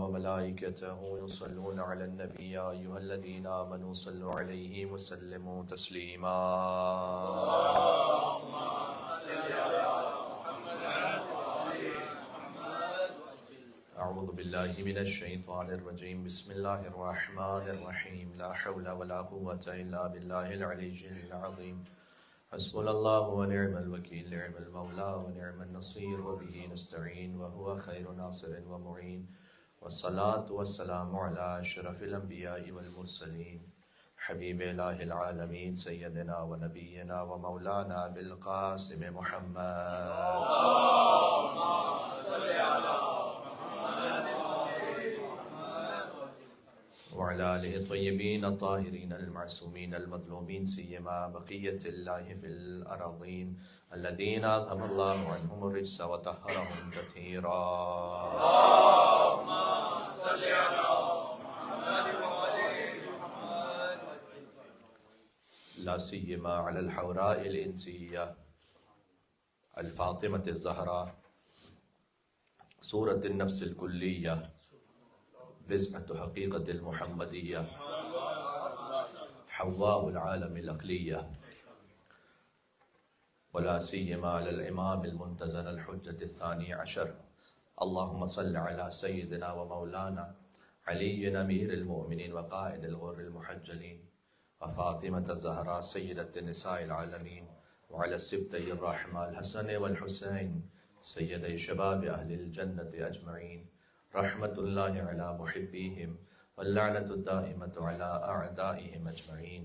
وملائكته يصلون على النبي يا أيها الذين آمنوا صلوا عليه وسلموا تسليما أعوذ بالله من الشيطان الرجيم بسم الله الرحمن الرحيم لا حول ولا قوة إلا بالله العلي العظيم حسبنا الله ونعم الوكيل نعم المولى ونعم النصير وبه نستعين وهو خير ناصر ومعين والصلاة والسلام على أشرف الأنبياء والمرسلين حبيب إله العالمين سيدنا ونبينا ومولانا بالقاسم محمد وعلى آله الطيبين الطاهرين المعصومين المظلومين سيما بقية الله في الأراضين الذين أذهب الله عنهم الرجس وطهرهم تطهيرا اللهم صل على محمد وآل محمد لا سيما على الحوراء الإنسية الفاطمة الزهراء سورة النفس الكلية بزعة حقيقة المحمدية حواء العالم الأقلية ولا سيما على الإمام المنتزل الحجة الثاني عشر اللهم صل على سيدنا ومولانا علي أمير المؤمنين وقائد الغر المحجلين وفاطمة الزهراء سيدة النساء العالمين وعلى السبتي الرحمة الحسن والحسين سيدي شباب أهل الجنة أجمعين رحمة الله على محبيهم واللعنة الدائمة على أعدائهم أجمعين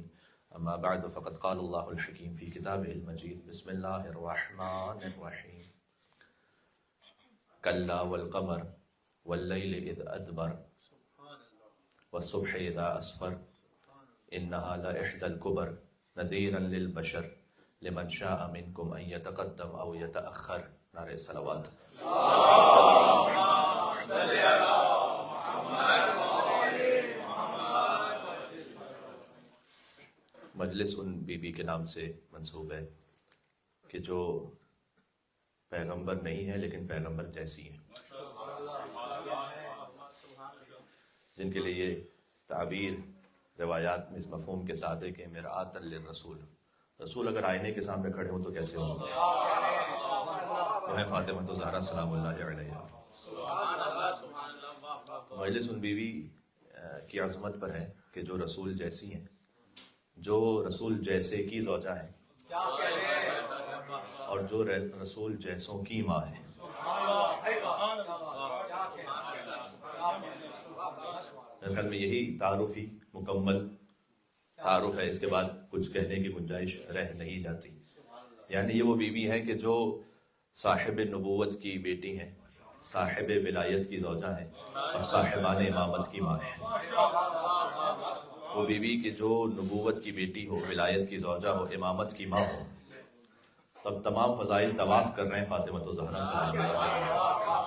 أما بعد فقد قال الله الحكيم في كتابه المجيد بسم الله الرحمن الرحيم كلا والقمر والليل إذ أدبر والصبح إذا أسفر إنها لإحدى الكبر نذيرا للبشر لمن شاء منكم أن يتقدم أو يتأخر نعرہ الصلوات مجلس ان بی بی کے نام سے منسوب ہے کہ جو پیغمبر نہیں ہے لیکن پیغمبر جیسی ہیں، جن کے لیے یہ تعبیر روایات میں اس مفہوم کے ساتھ ہے کہ مرآۃ للرسول، رسول اگر آئینے کے سامنے کھڑے ہوں تو کیسے ہوں گے؟ وہ ہے فاطمہ الزہرا سلام اللہ علیہا۔ مجلس ان بیوی کی عظمت پر ہے کہ جو رسول جیسی ہیں، جو رسول جیسے کی زوجہ ہیں اور جو رسول جیسوں کی ماں ہے۔ میرے خیال میں یہی تعارفی مکمل تعارف ہے، اس کے بعد کچھ کہنے کی گنجائش رہ نہیں جاتی۔ یعنی یہ وہ بیوی ہے کہ جو صاحب نبوت کی بیٹی ہیں، صاحب ولایت کی زوجہ ہیں اور صاحبان امامت کی ماں ہے۔ وہ بیوی کہ جو نبوت کی بیٹی ہو، ولایت کی زوجہ ہو، امامت کی ماں ہو، تب تمام فضائل طواف کر رہے ہیں فاطمہ الزہرا سلام اللہ علیہا۔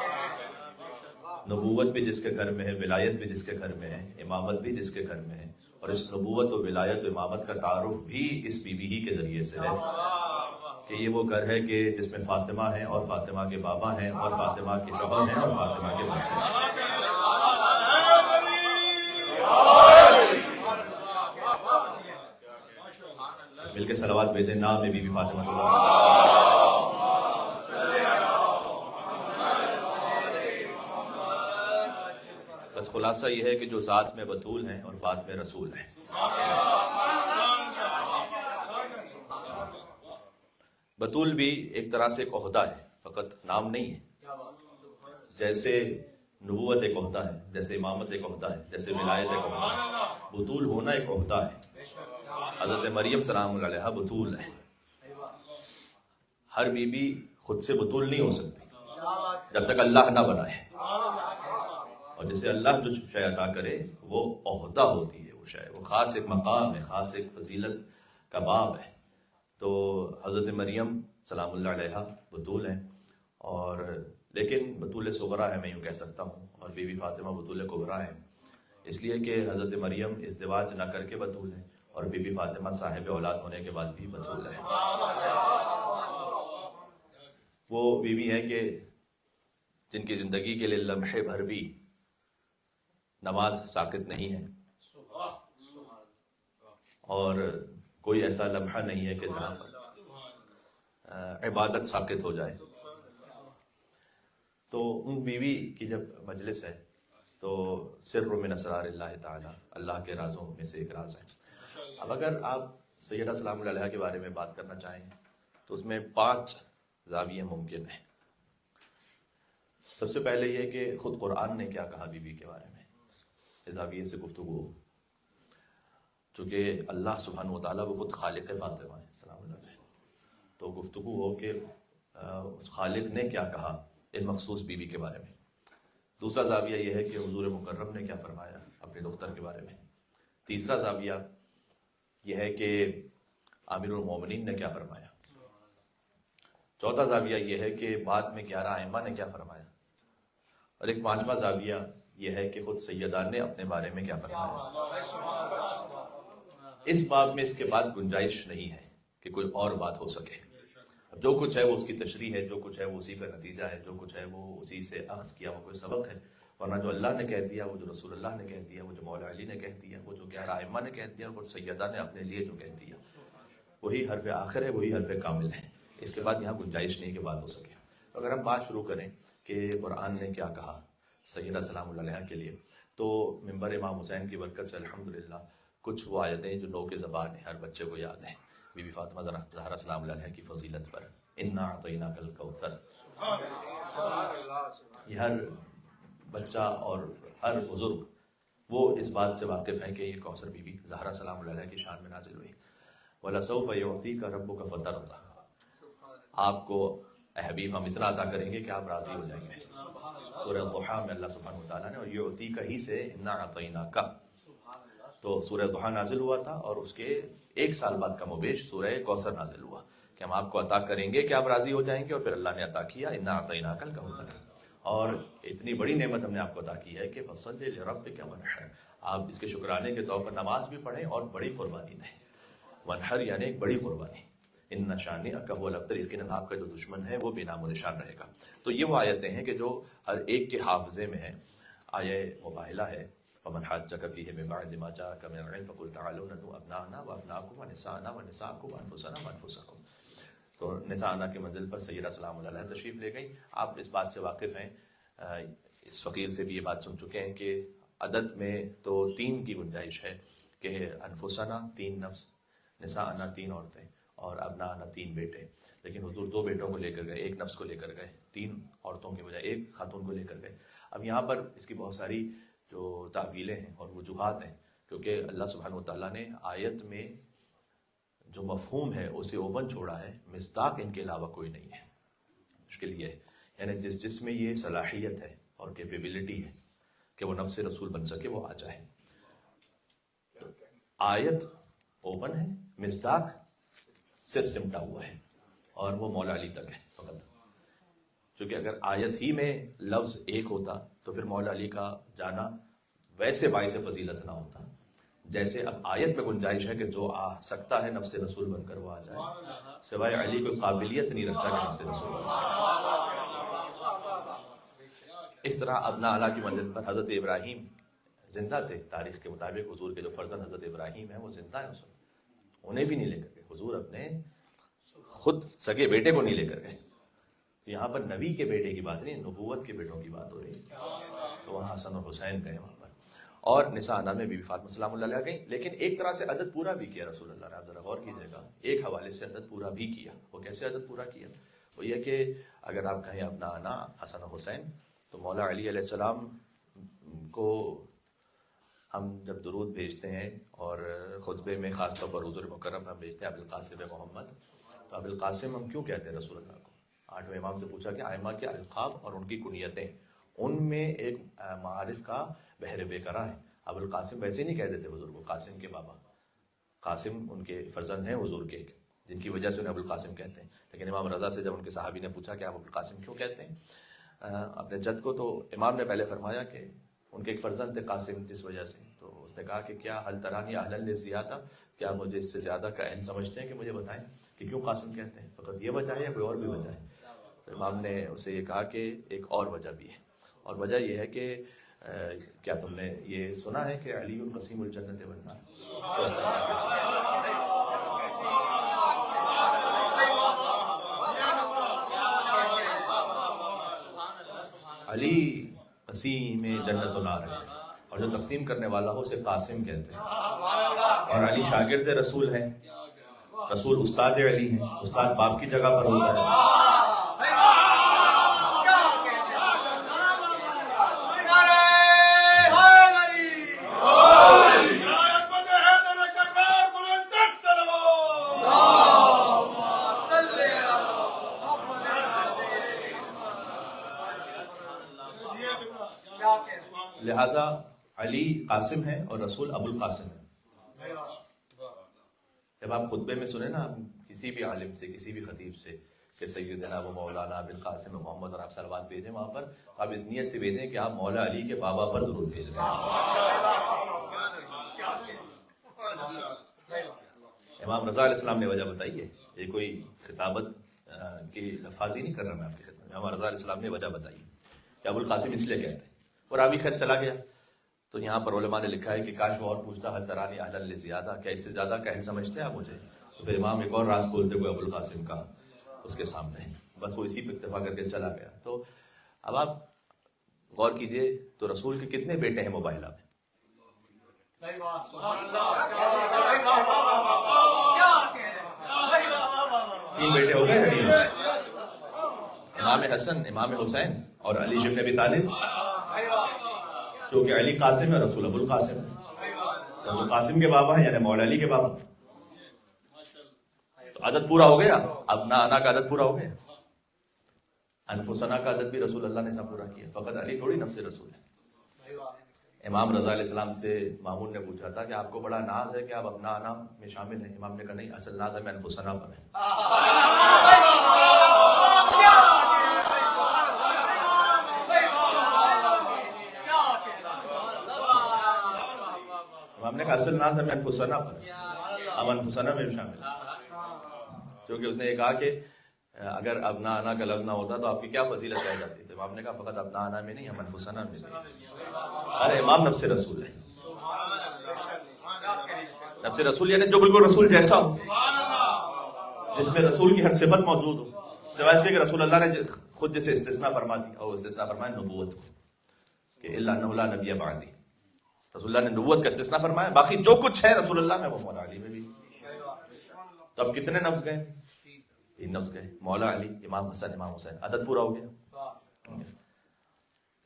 نبوت بھی جس کے گھر میں ہے، ولایت بھی جس کے گھر میں ہے، امامت بھی جس کے گھر میں ہے، اور اس نبوت و ولایت و امامت کا تعارف بھی اس بیوی ہی کے ذریعے سے ہے کہ یہ وہ گھر ہے کہ جس میں فاطمہ ہیں اور فاطمہ کے بابا ہیں اور فاطمہ کے شوہر ہیں اور فاطمہ کے بچے ہیں۔ مل کے صلوات بھیجیں نام میں بی بی فاطمہ الزہرا۔ بس خلاصہ یہ ہے کہ جو ذات میں بطول ہیں اور بات میں رسول ہیں۔ بطول بھی ایک طرح سے ایک عہدہ ہے، فقط نام نہیں ہے۔ جیسے نبوت ایک عہدہ ہے، جیسے امامت ایک عہدہ ہے، جیسے ولایت ایک عہدہ ہے، بطول ہونا ایک عہدہ ہے۔ حضرت مریم سلام اللہ علیہا بطول ہے۔ ہر بی بی خود سے بطول نہیں ہو سکتی جب تک اللہ نہ بنائے، اور جسے اللہ جو شے عطا کرے وہ عہدہ ہوتی ہے، وہ شے، وہ خاص ایک مقام ہے، خاص ایک فضیلت کا باب ہے۔ تو حضرت مریم سلام اللہ علیہا بطول ہیں، اور لیکن بطول صغریٰ ہے، میں یوں کہہ سکتا ہوں، اور بی بی فاطمہ بطول کبریٰ ہیں، اس لیے کہ حضرت مریم ازدواج نہ کر کے بطول ہیں، اور بی بی فاطمہ صاحب اولاد ہونے کے بعد بھی بطول ہے۔ وہ بیوی ہے کہ جن کی زندگی کے لیے لمحے بھر بھی نماز ساقط نہیں ہے، اور کوئی ایسا لمحہ نہیں ہے کہ جہاں پر عبادت ساقط ہو جائے۔ تو ان بیوی کی جب مجلس ہے تو سر من اسرار اللہ تعالی، اللہ کے رازوں میں سے ایک راز ہے۔ اب اگر آپ سیدہ سلام اللہ علیہا کے بارے میں بات کرنا چاہیں تو اس میں 5 زاویے ممکن ہیں۔ سب سے پہلے یہ کہ خود قرآن نے کیا کہا بیوی کے بارے میں، اس زاویے سے گفتگو ہو، چونکہ اللہ سبحانہ و تعالیٰ وہ خود خالق فاطمہ ہے سلام اللہ علیہ، تو گفتگو ہو کہ اس خالق نے کیا کہا ان مخصوص بیوی کے بارے میں۔ دوسرا زاویہ یہ ہے کہ حضور مکرم نے کیا فرمایا اپنے دختر کے بارے میں۔ تیسرا زاویہ یہ ہے کہ امیر المومنین نے کیا فرمایا۔ چوتھا زاویہ یہ ہے کہ بعد میں 11 ائمہ نے کیا فرمایا، اور ایک 5واں زاویہ یہ ہے کہ خود سیدہ نے اپنے بارے میں کیا فرمایا۔ اس باب میں اس کے بعد گنجائش نہیں ہے کہ کوئی اور بات ہو سکے، جو کچھ ہے وہ اس کی تشریح ہے، جو کچھ ہے وہ اسی کا نتیجہ ہے، جو کچھ ہے وہ اسی سے اخذ کیا وہ کوئی سبق ہے، ورنہ جو اللہ نے کہہ دیا، وہ جو رسول اللہ نے کہہ دیا، وہ جو مولا علی نے کہہ دیا، وہ جو 11 ائمہ نے کہہ دیا، اور وہ سیدہ نے اپنے لیے جو کہہ دیا، وہی حرف آخر ہے، وہی حرف کامل ہے۔ اس کے بعد یہاں گنجائش نہیں کہ بات ہو سکے۔ اگر ہم بات شروع کریں کہ قرآن نے کیا کہا سیدہ سلام اللہ علیہا کے لیے، تو منبر امام حسین کی برکت سے الحمدللہ کچھ وہ آیتیں جو نو کے زبان ہیں، ہر بچے کو یاد ہیں، بی بی فاطمہ زہرا سلام اللہ علیہا کی فضیلت پر، انا اعطیناک الکوثر۔ یہ ہر بچہ اور ہر بزرگ وہ اس بات سے واقف ہے کہ یہ کوثر بی بی زہرا سلام اللہ علیہا کی شان میں نازل ہوئی۔ وَلَسَوْفَ يُعْطِيكَ رَبُّكَ فَتَرْضَىٰ، آپ کو اے حبیب ہم اتنا عطا کریں گے کہ آپ راضی ہو جائیں گے۔ سورہ ضحیٰ میں اللہ سبحانہ وتعالیٰ نے، اور یعطیک ہی سے انا اعطیناک، تو سورہ ضحیٰ نازل ہوا تھا اور اس کے 1 سال بعد کم و بیش سورہ کوثر نازل ہوا کہ ہم آپ کو عطا کریں گے کہ آپ راضی ہو جائیں گے، اور پھر اللہ نے عطا کیا انا اعطیناک الکوثر، اور اتنی بڑی نعمت ہم نے آپ کو عطا کی ہے کہ فصل لربک وانحر، آپ اس کے شکرانے کے طور پر نماز بھی پڑھیں اور بڑی قربانی دیں۔ وانحر یعنی ایک بڑی قربانی، ان شانئک هو الابتر، یقیناً آپ کا جو دشمن ہے وہ بے نام و نشان رہے گا۔ تو یہ وہ آیتیں ہیں کہ جو ہر ایک کے حافظے میں ہیں۔ آیہ مباہلہ ہے ومن حاجک فیہ من بعد ما جاءک من العلم فقل تعالوا ندعو ابناءنا وابناءکم ونساءنا ونساءکم وانفسنا وانفسکم۔ تو نساءنا کی منزل پر سیدہ سلام اللہ علیہ تشریف لے گئی۔ آپ اس بات سے واقف ہیں، اس فقیر سے بھی یہ بات سن چکے ہیں کہ عدد میں تو 3 کی گنجائش ہے کہ انفسنا 3 نفس، نساءنا 3 عورتیں، اور ابناءنا 3 بیٹے، لیکن حضور 2 بیٹوں کو لے کر گئے، 1 نفس کو لے کر گئے، 3 عورتوں کے بجائے 1 خاتون کو لے کر گئے۔ اب یہاں پر اس کی بہت ساری جو تعویلیں ہیں اور وجوہات ہیں، کیونکہ اللہ سبحانہ وتعالیٰ نے آیت میں جو مفہوم ہے اسے اوپن چھوڑا ہے، مصداق ان کے علاوہ کوئی نہیں ہے۔ مشکل یہ ہے، یعنی جس میں یہ صلاحیت ہے اور کیپیبلٹی ہے کہ وہ نفس رسول بن سکے، وہ آ جائے۔ آیت اوپن ہے، مصداق صرف سمٹا ہوا ہے، اور وہ مولا علی تک ہے فقط، چونکہ اگر آیت ہی میں لفظ ایک ہوتا تو پھر مولا علی کا جانا ویسے باعث فضیلت نہ ہوتا، جیسے اب آیت میں گنجائش ہے کہ جو آ سکتا ہے نفس رسول بن کر وہ آ جائے، سوائے علی کوئی قابلیت نہیں رکھتا کہ نفس رسول بن سکے۔ اس طرح ابنا اعلیٰ کی منزل پر حضرت ابراہیم زندہ تھے، تاریخ کے مطابق حضور کے جو فرزند حضرت ابراہیم ہیں وہ زندہ ہیں، انہیں بھی نہیں لے کر گئے، حضور اپنے خود سگے بیٹے کو نہیں لے کر گئے۔ یہاں پر نبی کے بیٹے کی بات نہیں، نبوت کے بیٹوں کی بات ہو رہی ہے، تو وہاں حسن اور حسین گئے وہاں پر، اور نساء میں بی بی فاطمہ سلام اللہ علیہا گئیں، لیکن ایک طرح سے عدد پورا بھی کیا رسول اللہ نے، آپ ذرا غور کیجیے گا، ایک حوالے سے عدد پورا بھی کیا۔ وہ کیسے عدد پورا کیا؟ وہ یہ کہ اگر آپ کہیں اپنا آنا حسن و حسین، تو مولا علی علیہ السلام کو ہم جب درود بھیجتے ہیں اور خطبے میں خاص طور پر حضور مکرم ہم بھیجتے ہیں ابوالقاسم محمد، تو ابوالقاسم ہم کیوں کہتے ہیں رسول اللہ کو؟ 8ویں امام سے پوچھا کہ ائمہ کے القاب اور ان کی کنیتیں، ان میں ایک معارف کا بحر بے کرا ہے۔ ابوالقاسم ویسے نہیں کہہ دیتے حضور کو قاسم کے بابا، قاسم ان کے فرزند ہیں حضور کے، جن کی وجہ سے انہیں ابوالقاسم کہتے ہیں، لیکن امام رضا سے جب ان کے صحابی نے پوچھا کہ آپ ابوالقاسم کیوں کہتے ہیں اپنے جد کو، تو امام نے پہلے فرمایا کہ ان کے ایک فرزند تھے قاسم، جس وجہ سے، تو اس نے کہا کہ کیا حل ترانی اہلا زیادہ، کیا مجھے اس سے زیادہ کا اہل سمجھتے ہیں کہ مجھے بتائیں کہ کیوں قاسم کہتے ہیں، فقط یہ وجہ ہے یا کوئی اور بھی وجہ ہے؟ تو امام نے اسے یہ کہا کہ ایک اور وجہ بھی ہے، اور وجہ یہ ہے کہ کیا تم نے یہ سنا ہے کہ علی قسیم الجنت والنار؟ علی قسیم جنت و نار ہے، اور جو تقسیم کرنے والا ہو اسے قاسم کہتے ہیں، اور علی شاگرد رسول ہیں، رسول استاد علی ہیں، استاد باپ کی جگہ پر ہوتا ہے۔ لہذا علی قاسم ہے اور رسول ابو القاسم ہے۔ جب آپ خطبے میں سنیں نا، آپ کسی بھی عالم سے، کسی بھی خطیب سے کہ سیدنا و مولانا ابوالقاسم محمد، اور آپ صلوات بھیجیں وہاں پر، آپ اس نیت سے بھیجیں کہ آپ مولا علی کے بابا پر درود بھیج رہے ہیں۔ امام رضا علیہ السلام نے وجہ بتائی ہے، یہ کوئی خطابت کی لفاظی نہیں کر رہا میں آپ کی خدمت میں، امام رضا علیہ السلام نے وجہ بتائی کہ ابوالقاسم اس لیے کہتے ہیں، اور ابھی خط چلا گیا۔ تو یہاں پر علماء نے لکھا ہے کہ کاش وہ اور پوچھتا، حل ترانی اہلا لزیادہ، کیا اس سے زیادہ کا اہل سمجھتے ہیں آپ مجھے؟ تو پھر امام ایک اور راز کھولتے ہوئے ابوالقاسم کا اس کے سامنے، بس وہ اسی پہ اکتفا کر کے چلا گیا۔ تو اب آپ غور کیجئے تو رسول کے کتنے بیٹے ہیں مباہلہ میں؟ 3 بیٹے ہو گئے، نہیں؟ امام حسن، امام حسین اور علی بن ابی طالب، چونکہ علی قاسم ہے، رسول ابو القاسم ہے، تو قاسم کے بابا ہیں، یعنی مولا علی کے بابا۔ تو عدد پورا ہو گیا، ابنا انا کا عدد پورا ہو گیا، انفسنا کا عدد بھی رسول اللہ نے سب پورا کیا، فقط علی تھوڑی نفس رسول ہے۔ امام رضا علیہ السلام سے مامون نے پوچھا تھا کہ آپ کو بڑا ناز ہے کہ آپ اپنا انا میں شامل ہیں؟ امام نے کہا نہیں، اصل ناز ہمیں انفسنا پر ہے۔ امام نے کہا اصل ناز ہمیں انفسنا پر ہے، ہم انفسنا میں بھی شامل ہیں، کیونکہ اس نے یہ کہا کہ اگر ابنا انا کا لفظ نہ ہوتا تو آپ کی کیا فضیلت رہ جاتی؟ تو امام نے کہا فقط ابنا انا میں نہیں، ہم انفسنا میں بھی۔ ارے امام نفس رسول ہے، نفس رسول یعنی جو بالکل رسول جیسا ہو، جس میں رسول کی ہر صفت موجود ہو، سوائے اس کے کہ رسول اللہ نے خود جسے استثناء فرما دی، اور استثناء فرمایا نبوت کو، کہ الا انہ لا نبی بعدی، رسول اللہ نے نبوت کا استثناء فرمایا، باقی جو کچھ ہے رسول اللہ میں وہ مولا علی میں بھی۔ تو اب کتنے نفس گئے؟ 3 نفس گئے، مولا علی، امام حسن، امام حسین، عدد پورا ہو گیا۔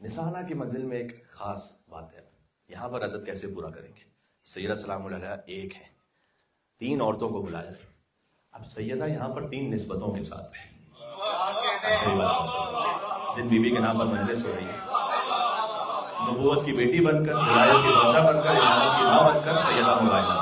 نثانہ کی منزل میں ایک خاص بات ہے، یہاں پر عدد کیسے پورا کریں گے؟ سیدہ سلام علیہ ایک ہے، 3 عورتوں کو بلایا، اب سیدہ یہاں پر 3 نسبتوں کے ساتھ ہے، جن بیوی کے نام پر مجلس ہو رہی ہے، نبوت کی بیٹی بن کر، ولایت کی زوجہ بن کر، امامت کی ماں بن کر، سیدہ مباہلہ۔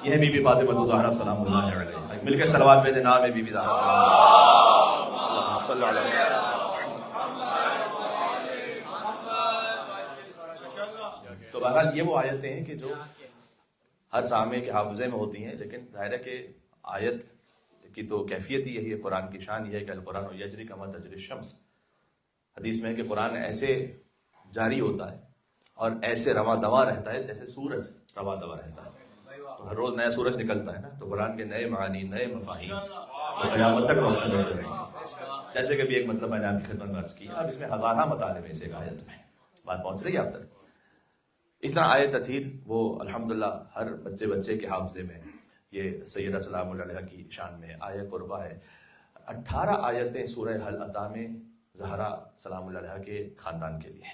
یہ ہے بی بی فاطمہ زہرا سلام اللہ علیہ، مل کے صلوات بھیجیں، نام ہے بی بی زہرا سلام صلی اللہ علیہ وسلم۔ تو بہرحال یہ وہ آیتیں ہیں کہ جو ہر سامع کے حافظے میں ہوتی ہیں، لیکن ظاہر ہے کہ آیت کی تو کیفیت ہی یہی ہے، قرآن کی شان یہ ہے کہ القرآن یجری کما تجری الشمس، حدیث میں ہے کہ قرآن ایسے جاری ہوتا ہے اور ایسے رواں دواں رہتا ہے جیسے سورج رواں دواں رہتا ہے۔ تو ہر روز نیا سورج نکلتا ہے نا، تو قرآن کے نئے معانی، نئے مفاہیم قیامت تک روشن ہوتے رہیں گے۔ جیسے کہ بھی ایک مطلب میں نے آپ کی خدمت میں عرض کیا، اب اس میں ہزارہ مطالب ہیں، اس ایک آیت میں بات پہنچ رہی ہے آپ تک۔ اس طرح آیت تطہیر وہ الحمدللہ ہر بچے کے حافظے میں، یہ سیدہ سلام علیہ کی شان میں آیت قربہ ہے۔ 18 آیتیں سورہ حل عطا میں زہرا سلام علیہ کے خاندان کے لیے،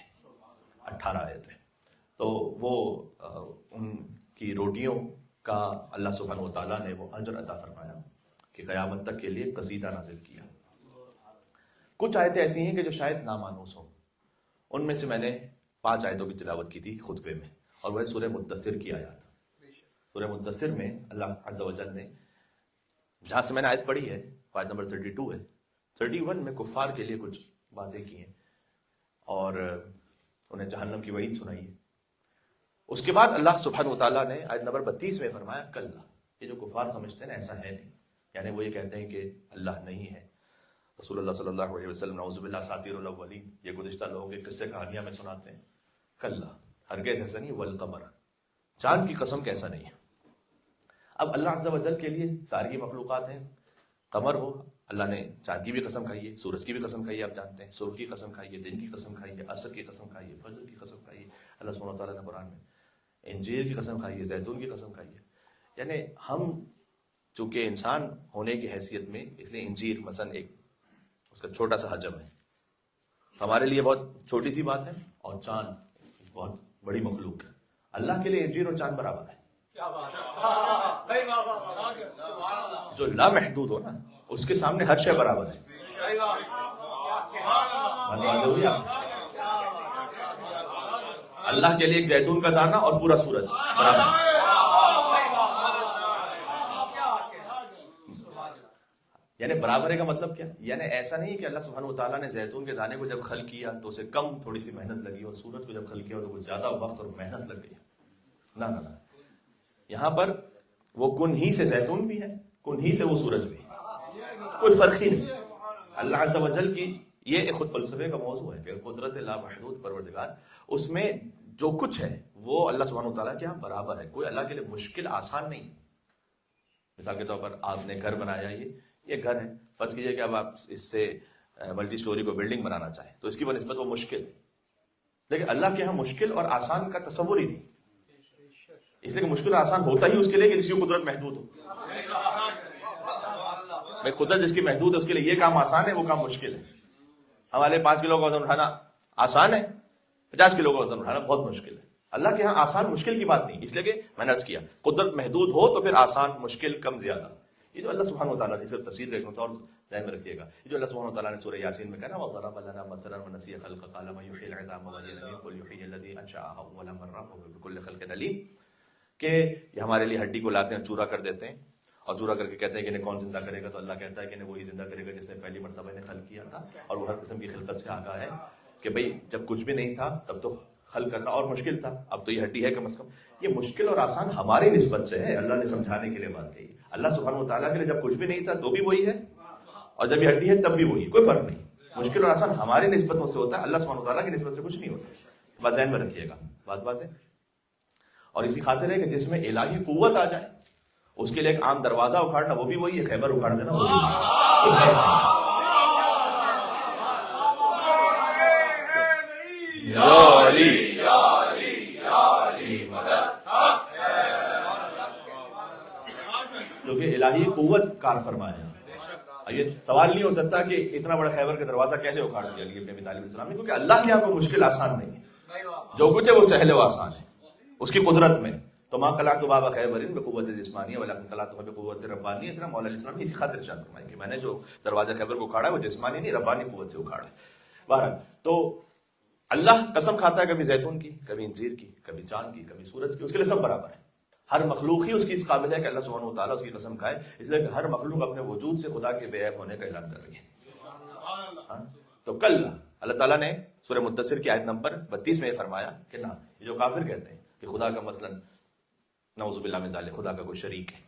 18 آیتیں، تو وہ ان کی روٹیوں کا اللہ سبحانہ وتعالیٰ نے وہ اجر عطا فرمایا کہ قیامت تک کے لیے قصیدہ نازل کیا۔ کچھ آیتیں ایسی ہیں کہ جو شاید نامانوس ہوں، ان میں سے میں نے 5 آیتوں کی تلاوت کی تھی خطبے میں، اور وہ ہے سورہ مدثر کی آیات۔ سورہ مدثر میں اللہ عز و جل نے، جہاں سے میں نے آیت پڑھی ہے، آیت نمبر 32 ہے، 31 میں کفار کے لیے کچھ باتیں کی ہیں اور انہیں جہنم کی وعید سنائی ہے۔ اس کے بعد اللہ سبحانہ وتعالیٰ نے آیت نمبر 32 میں فرمایا کلا، یہ جو کفار سمجھتے ہیں نا ایسا ہے نہیں، یعنی وہ یہ کہتے ہیں کہ اللہ نہیں ہے، رسول اللہ صلی اللہ علیہ وسلم نعوذ باللہ اساطیر الاولین، یہ گزشتہ لوگوں کے قصے کہانیاں میں سناتے ہیں. کلا، ہرگز ایسا نہیں. والقمر، چاند کی قسم کیسا نہیں ہے. اب اللہ عز و جل کے لیے ساری مخلوقات ہیں. قمر ہو، اللہ نے چاند کی بھی قسم کھائی ہے، سورج کی بھی قسم کھائی ہے، آپ جانتے ہیں. صبح کی قسم کھائی ہے، دن کی قسم کھائی ہے، عصر کی قسم کھائی ہے، فجر کی قسم کھائی ہے. اللہ سبحانہ وتعالیٰ نے قرآن میں انجیر کی قسم کھائی ہے، زیتون کی قسم کھائی ہے. یعنی ہم چونکہ انسان ہونے کی حیثیت میں، اس لیے انجیر مثلا ایک اس کا چھوٹا سا حجم ہے، ہمارے لیے بہت چھوٹی سی بات ہے، اور چاند بہت بڑی مخلوق ہے. اللہ کے لیے انجیر اور چاند برابر ہے. جو لامحدود ہو نا، اس کے سامنے ہر شے برابر ہے. اللہ کے لیے ایک زیتون کا دانہ اور پورا سورج برابر. یعنی برابر ہے کا مطلب کیا؟ یعنی ایسا نہیں کہ اللہ سبحانہ وتعالیٰ نے زیتون کے دانے کو جب خلق کیا تو اسے کم تھوڑی سی محنت لگی، اور سورج کو جب خلق کیا تو کچھ زیادہ وقت اور محنت لگ گئی. نہ نہ نہ، یہاں پر وہ کن ہی سے زیتون بھی ہے، کن ہی سے وہ سورج بھی ہے، کوئی فرق ہی نہیں. اللہ عز و جل کی یہ ایک خود فلسفے کا موضوع ہے کہ قدرت لامحدود پروردگار، اس میں جو کچھ ہے وہ اللہ سبحانہ وتعالیٰ کے یہاں برابر ہے. کوئی اللہ کے لیے مشکل آسان نہیں. مثال کے طور پر آپ نے گھر بنایا، یہ گھر ہے، فرض کیجئے کہ اب آپ اس سے ملٹی سٹوری کو بلڈنگ بنانا چاہیں تو اس کی بنسبت وہ مشکل ہے. لیکن اللہ کے ہاں مشکل اور آسان کا تصور ہی نہیں، اس لیے کہ مشکل اور آسان ہوتا ہی اس کے لیے کہ جس کی قدرت محدود ہو. بھائی قدرت جس کی محدود ہے اس کے لیے یہ کام آسان ہے، وہ کام مشکل ہے. ہمارے 5 کلو کا وزن اٹھانا آسان ہے، 50 کلو کا وزن اٹھانا بہت مشکل ہے. اللہ کے ہاں آسان مشکل کی بات نہیں، اس لیے کہ میں نے عرض کیا قدرت محدود ہو تو پھر آسان مشکل کم زیادہ. یہ جو اللہ سبحانہ وتعالیٰ نے صرف تفسیر دیکھنا تھا، اور ذہن میں رکھیے گا یہ جو اللہ سبحانہ وتعالیٰ نے سورہ یاسین میں کہا نا وَضَرَبَ لَنَا مَثَلًا وَنَسِیَ خَلْقَهُ قَالَ مَن يُحْيِي الْعِظَامَ وَهِيَ رَمِيمٌ قُلْ يُحْيِيهَا الَّذِي أَنشَأَهَا أَوَّلَ مَرَّةٍ وَهُوَ بِكُلِّ خَلْقٍ عَلِيمٌ، کہ یہ ہمارے لیے ہڈی کو لاتے ہیں، چورا کر دیتے ہیں، اور چورا کر کے کہتے ہیں کہ انہیں کون زندہ کرے گا، تو اللہ کہتا ہے کہ انہیں وہی زندہ کرے گا جس نے پہلی مرتبہ انہیں خلق کیا تھا، اور وہ ہر قسم کی خلقت سے آگاہ ہے. کہ بھئی جب کچھ بھی نہیں تھا تب تو خلق کرنا اور مشکل تھا، اب تو یہ ہڈی ہے کم از کم. یہ مشکل اور آسان ہماری نسبت سے ہے، اللہ نے سمجھانے کے لیے بات کہی. اللہ سبحانہ وتعالیٰ کے لیے جب کچھ بھی نہیں تھا تو بھی وہی ہے، اور جب یہ ہڈی ہے تب بھی وہی، کوئی فرق نہیں. مشکل اور آسان ہماری نسبتوں سے ہوتا ہے، اللہ سبحانہ وتعالیٰ کی نسبت سے کچھ نہیں ہوتا. بس ذہن میں رکھیے گا بات ہے. اور اسی خاطر ہے کہ جس میں الہی قوت آ جائے اس کے لیے ایک عام دروازہ اکھاڑنا وہ بھی وہی ہے، خیبر اکھاڑ دینا وہ بھی کیونکہ الہی قوت کار فرمایا. یہ سوال نہیں ہو سکتا کہ اتنا بڑا خیبر کا دروازہ کیسے اکھاڑ دیا علی بن ابی طالب السلام نے، کیونکہ اللہ کے یہاں کوئی مشکل آسان نہیں ہے، جو کچھ ہے وہ سہل و آسان ہے اس کی قدرت میں. تو ماں قلعت بابا خیبر بقوت جسمانی ولیکن قلعت بقوت ربانی. اس طرح مولا علیہ السلام نے اسی خاطر ارشاد فرمایا کہ میں نے جو دروازہ خیبر کو اکھاڑا ہے وہ جسمانی نہیں ربانی قوت سے اکھاڑا ہے. بہرحال تو اللہ قسم کھاتا ہے کبھی زیتون کی، کبھی انجیر کی، کبھی چاند کی، کبھی سورج کی، اس کے لیے سب برابر ہے. ہر مخلوق ہی اس کی اس قابل ہے کہ اللہ سبحانہ وتعالیٰ اس کی قسم کھائے، اس لیے کہ ہر مخلوق اپنے وجود سے خدا کے بے عیب ہونے کا اعلان کر رہی ہے. تو کل اللہ تعالیٰ نے سورہ مدثر کی آیت نمبر 32 میں یہ فرمایا کہ نہ، یہ جو کافر کہتے ہیں کہ خدا کا مثلا نعوذ باللہ من ذالک خدا کا کوئی شریک ہے،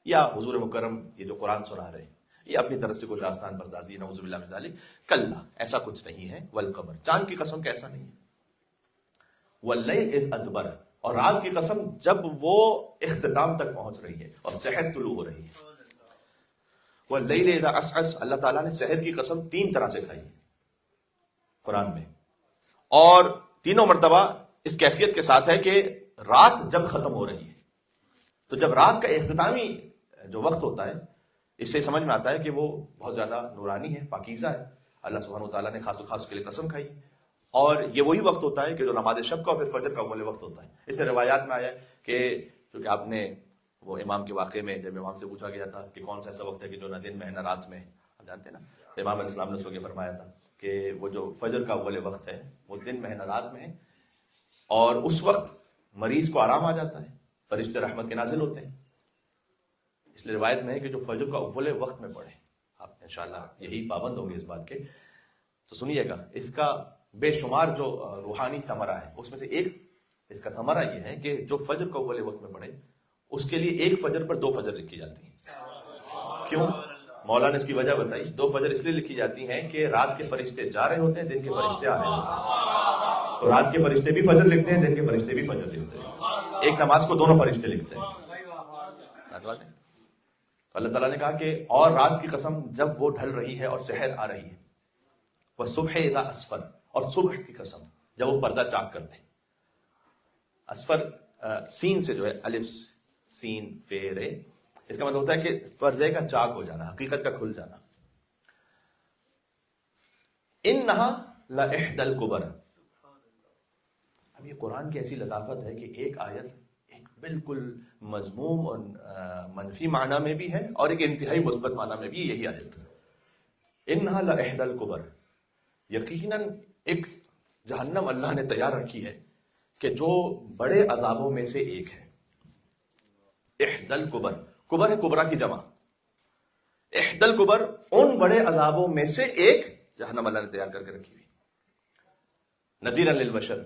یا حضور مکرم یہ جو قرآن سنا رہے ہیں یہ اپنی طرف سے کوئی داستان پردازی، نعوذ باللہ من ذالک، کل ایسا کچھ نہیں ہے. والقمر، چاند کی قسم کیسا نہیں ہے. واللیل اذ ادبر، اور رات کی قسم جب وہ اختتام تک پہنچ رہی ہے اور سحر طلوع ہو رہی ہے. واللیل اذا عسعس، اللہ تعالیٰ نے سحر کی قسم 3 طرح سے کھائی ہے قرآن میں، اور تینوں مرتبہ اس کیفیت کے ساتھ ہے کہ رات جب ختم ہو رہی ہے. تو جب رات کا اختتامی جو وقت ہوتا ہے اس سے سمجھ میں آتا ہے کہ وہ بہت زیادہ نورانی ہے، پاکیزہ ہے. اللہ سبحانہ وتعالیٰ نے خاص و خاص کے لیے قسم کھائی، اور یہ وہی وقت ہوتا ہے کہ جو نماز شب کا اور پھر فجر کا اول وقت ہوتا ہے. اس سے روایات میں آیا ہے کہ چونکہ آپ نے وہ امام کے واقعے میں جب امام سے پوچھا گیا تھا کہ کون سا ایسا وقت ہے کہ جو نہ دن میں ہے نہ رات میں، آپ جانتے ہیں نا، امام علیہ السلام نے اس کو یہ فرمایا تھا کہ وہ جو فجر کا اول وقت ہے وہ دن میں ہے نہ رات میں ہے، اور اس وقت مریض کو آرام آ جاتا ہے، فرشتے رحمت کے نازل ہوتے ہیں. اس لیے روایت میں ہے کہ جو فجر کا اول وقت میں پڑھے، آپ انشاءاللہ یہی پابند ہوں گے اس بات کے. تو سنیے گا، اس کا بے شمار جو روحانی ثمرہ ہے اس میں سے ایک اس کا ثمرہ یہ ہے کہ جو فجر کو اول وقت میں پڑھے اس کے لیے ایک فجر پر 2 فجر لکھی جاتی ہیں. کیوں؟ مولا نے اس کی وجہ بتائی. 2 فجر اس لیے لکھی جاتی ہیں کہ رات کے فرشتے جا رہے ہوتے ہیں, دن کے فرشتے آ رہے ہوتے ہیں. تو رات کے فرشتے بھی فجر لکھتے ہیں, دن کے فرشتے بھی فجر لکھتے ہیں. ایک نماز کو دونوں فرشتے لکھتے ہیں. اللہ تعالیٰ نے کہا کہ اور رات کی قسم جب وہ ڈھل رہی ہے اور سحر آ رہی ہے, وَالصُّبْحِ إِذَا أَسْفَرَ, اور صبح کی قسم جب وہ پردہ چاک کرتے ہیں. اسفر سین سے جو ہے, الف سین فے رے, اس کا مطلب ہوتا ہے کہ پردے کا چاک ہو جانا, حقیقت کا کھل جانا. اِنَّهَا لَإِحْدَى الْكُبَرِ. اب یہ قرآن کی ایسی لطافت ہے کہ ایک آیت ایک بالکل مذموم اور منفی معنی میں بھی ہے اور ایک انتہائی مثبت معنی میں بھی یہی آیت ہے. اِنَّهَا لَإِحْدَى الْكُبَرِ, یقیناً ایک جہنم اللہ نے تیار رکھی ہے کہ جو بڑے عذابوں میں سے ایک ہے. احد الکبر, کبر ہے کبرا کی جمع. احد الکبر, ان بڑے عذابوں میں سے ایک جہنم اللہ نے تیار کر کے رکھی ہوئی. نذیرا للبشر,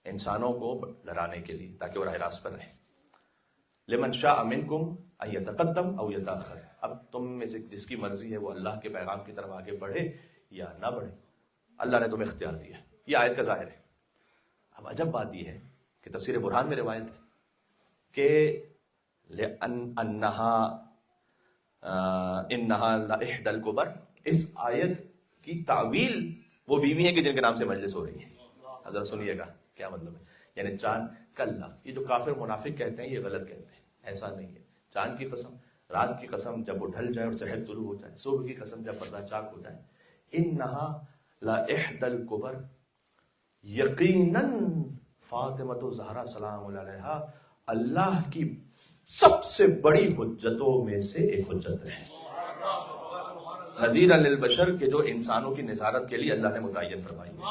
انسانوں کو ڈرانے کے لیے تاکہ وہ راہ راست پر رہیں. لمن شاء منکم ان یتقدم او یتاخر, اب تم میں سے جس کی مرضی ہے وہ اللہ کے پیغام کی طرف آگے بڑھے یا نہ بڑھے, اللہ نے تمہیں اختیار دیا. یہ آیت کا ظاہر ہے. اب عجب بات یہ ہے کہ تفسیر برہان میں روایت ہے کہ انہا لإحدى الکبر, اس آیت کی تعویل وہ بیوی ہیں کہ جن کے نام سے مجلس ہو رہی ہے. حضرت سنیے گا کیا مطلب ہے. یعنی چاند کلا, یہ جو کافر منافق کہتے ہیں یہ غلط کہتے ہیں, ایسا نہیں ہے. چاند کی قسم, رات کی قسم جب وہ ڈھل جائے اور سحر طلوع ہو جائے, صبح کی قسم جب پردہ چاک ہو جائے. انہا لإحدى الکبر, یقیناً فاطمہ زہرا سلام علیہا اللہ کی سب سے بڑی حجتوں میں سے ایک حجت ہے. نذیرا للبشر, کہ جو انسانوں کی نظارت کے لیے اللہ نے متعین فرمائی ہے.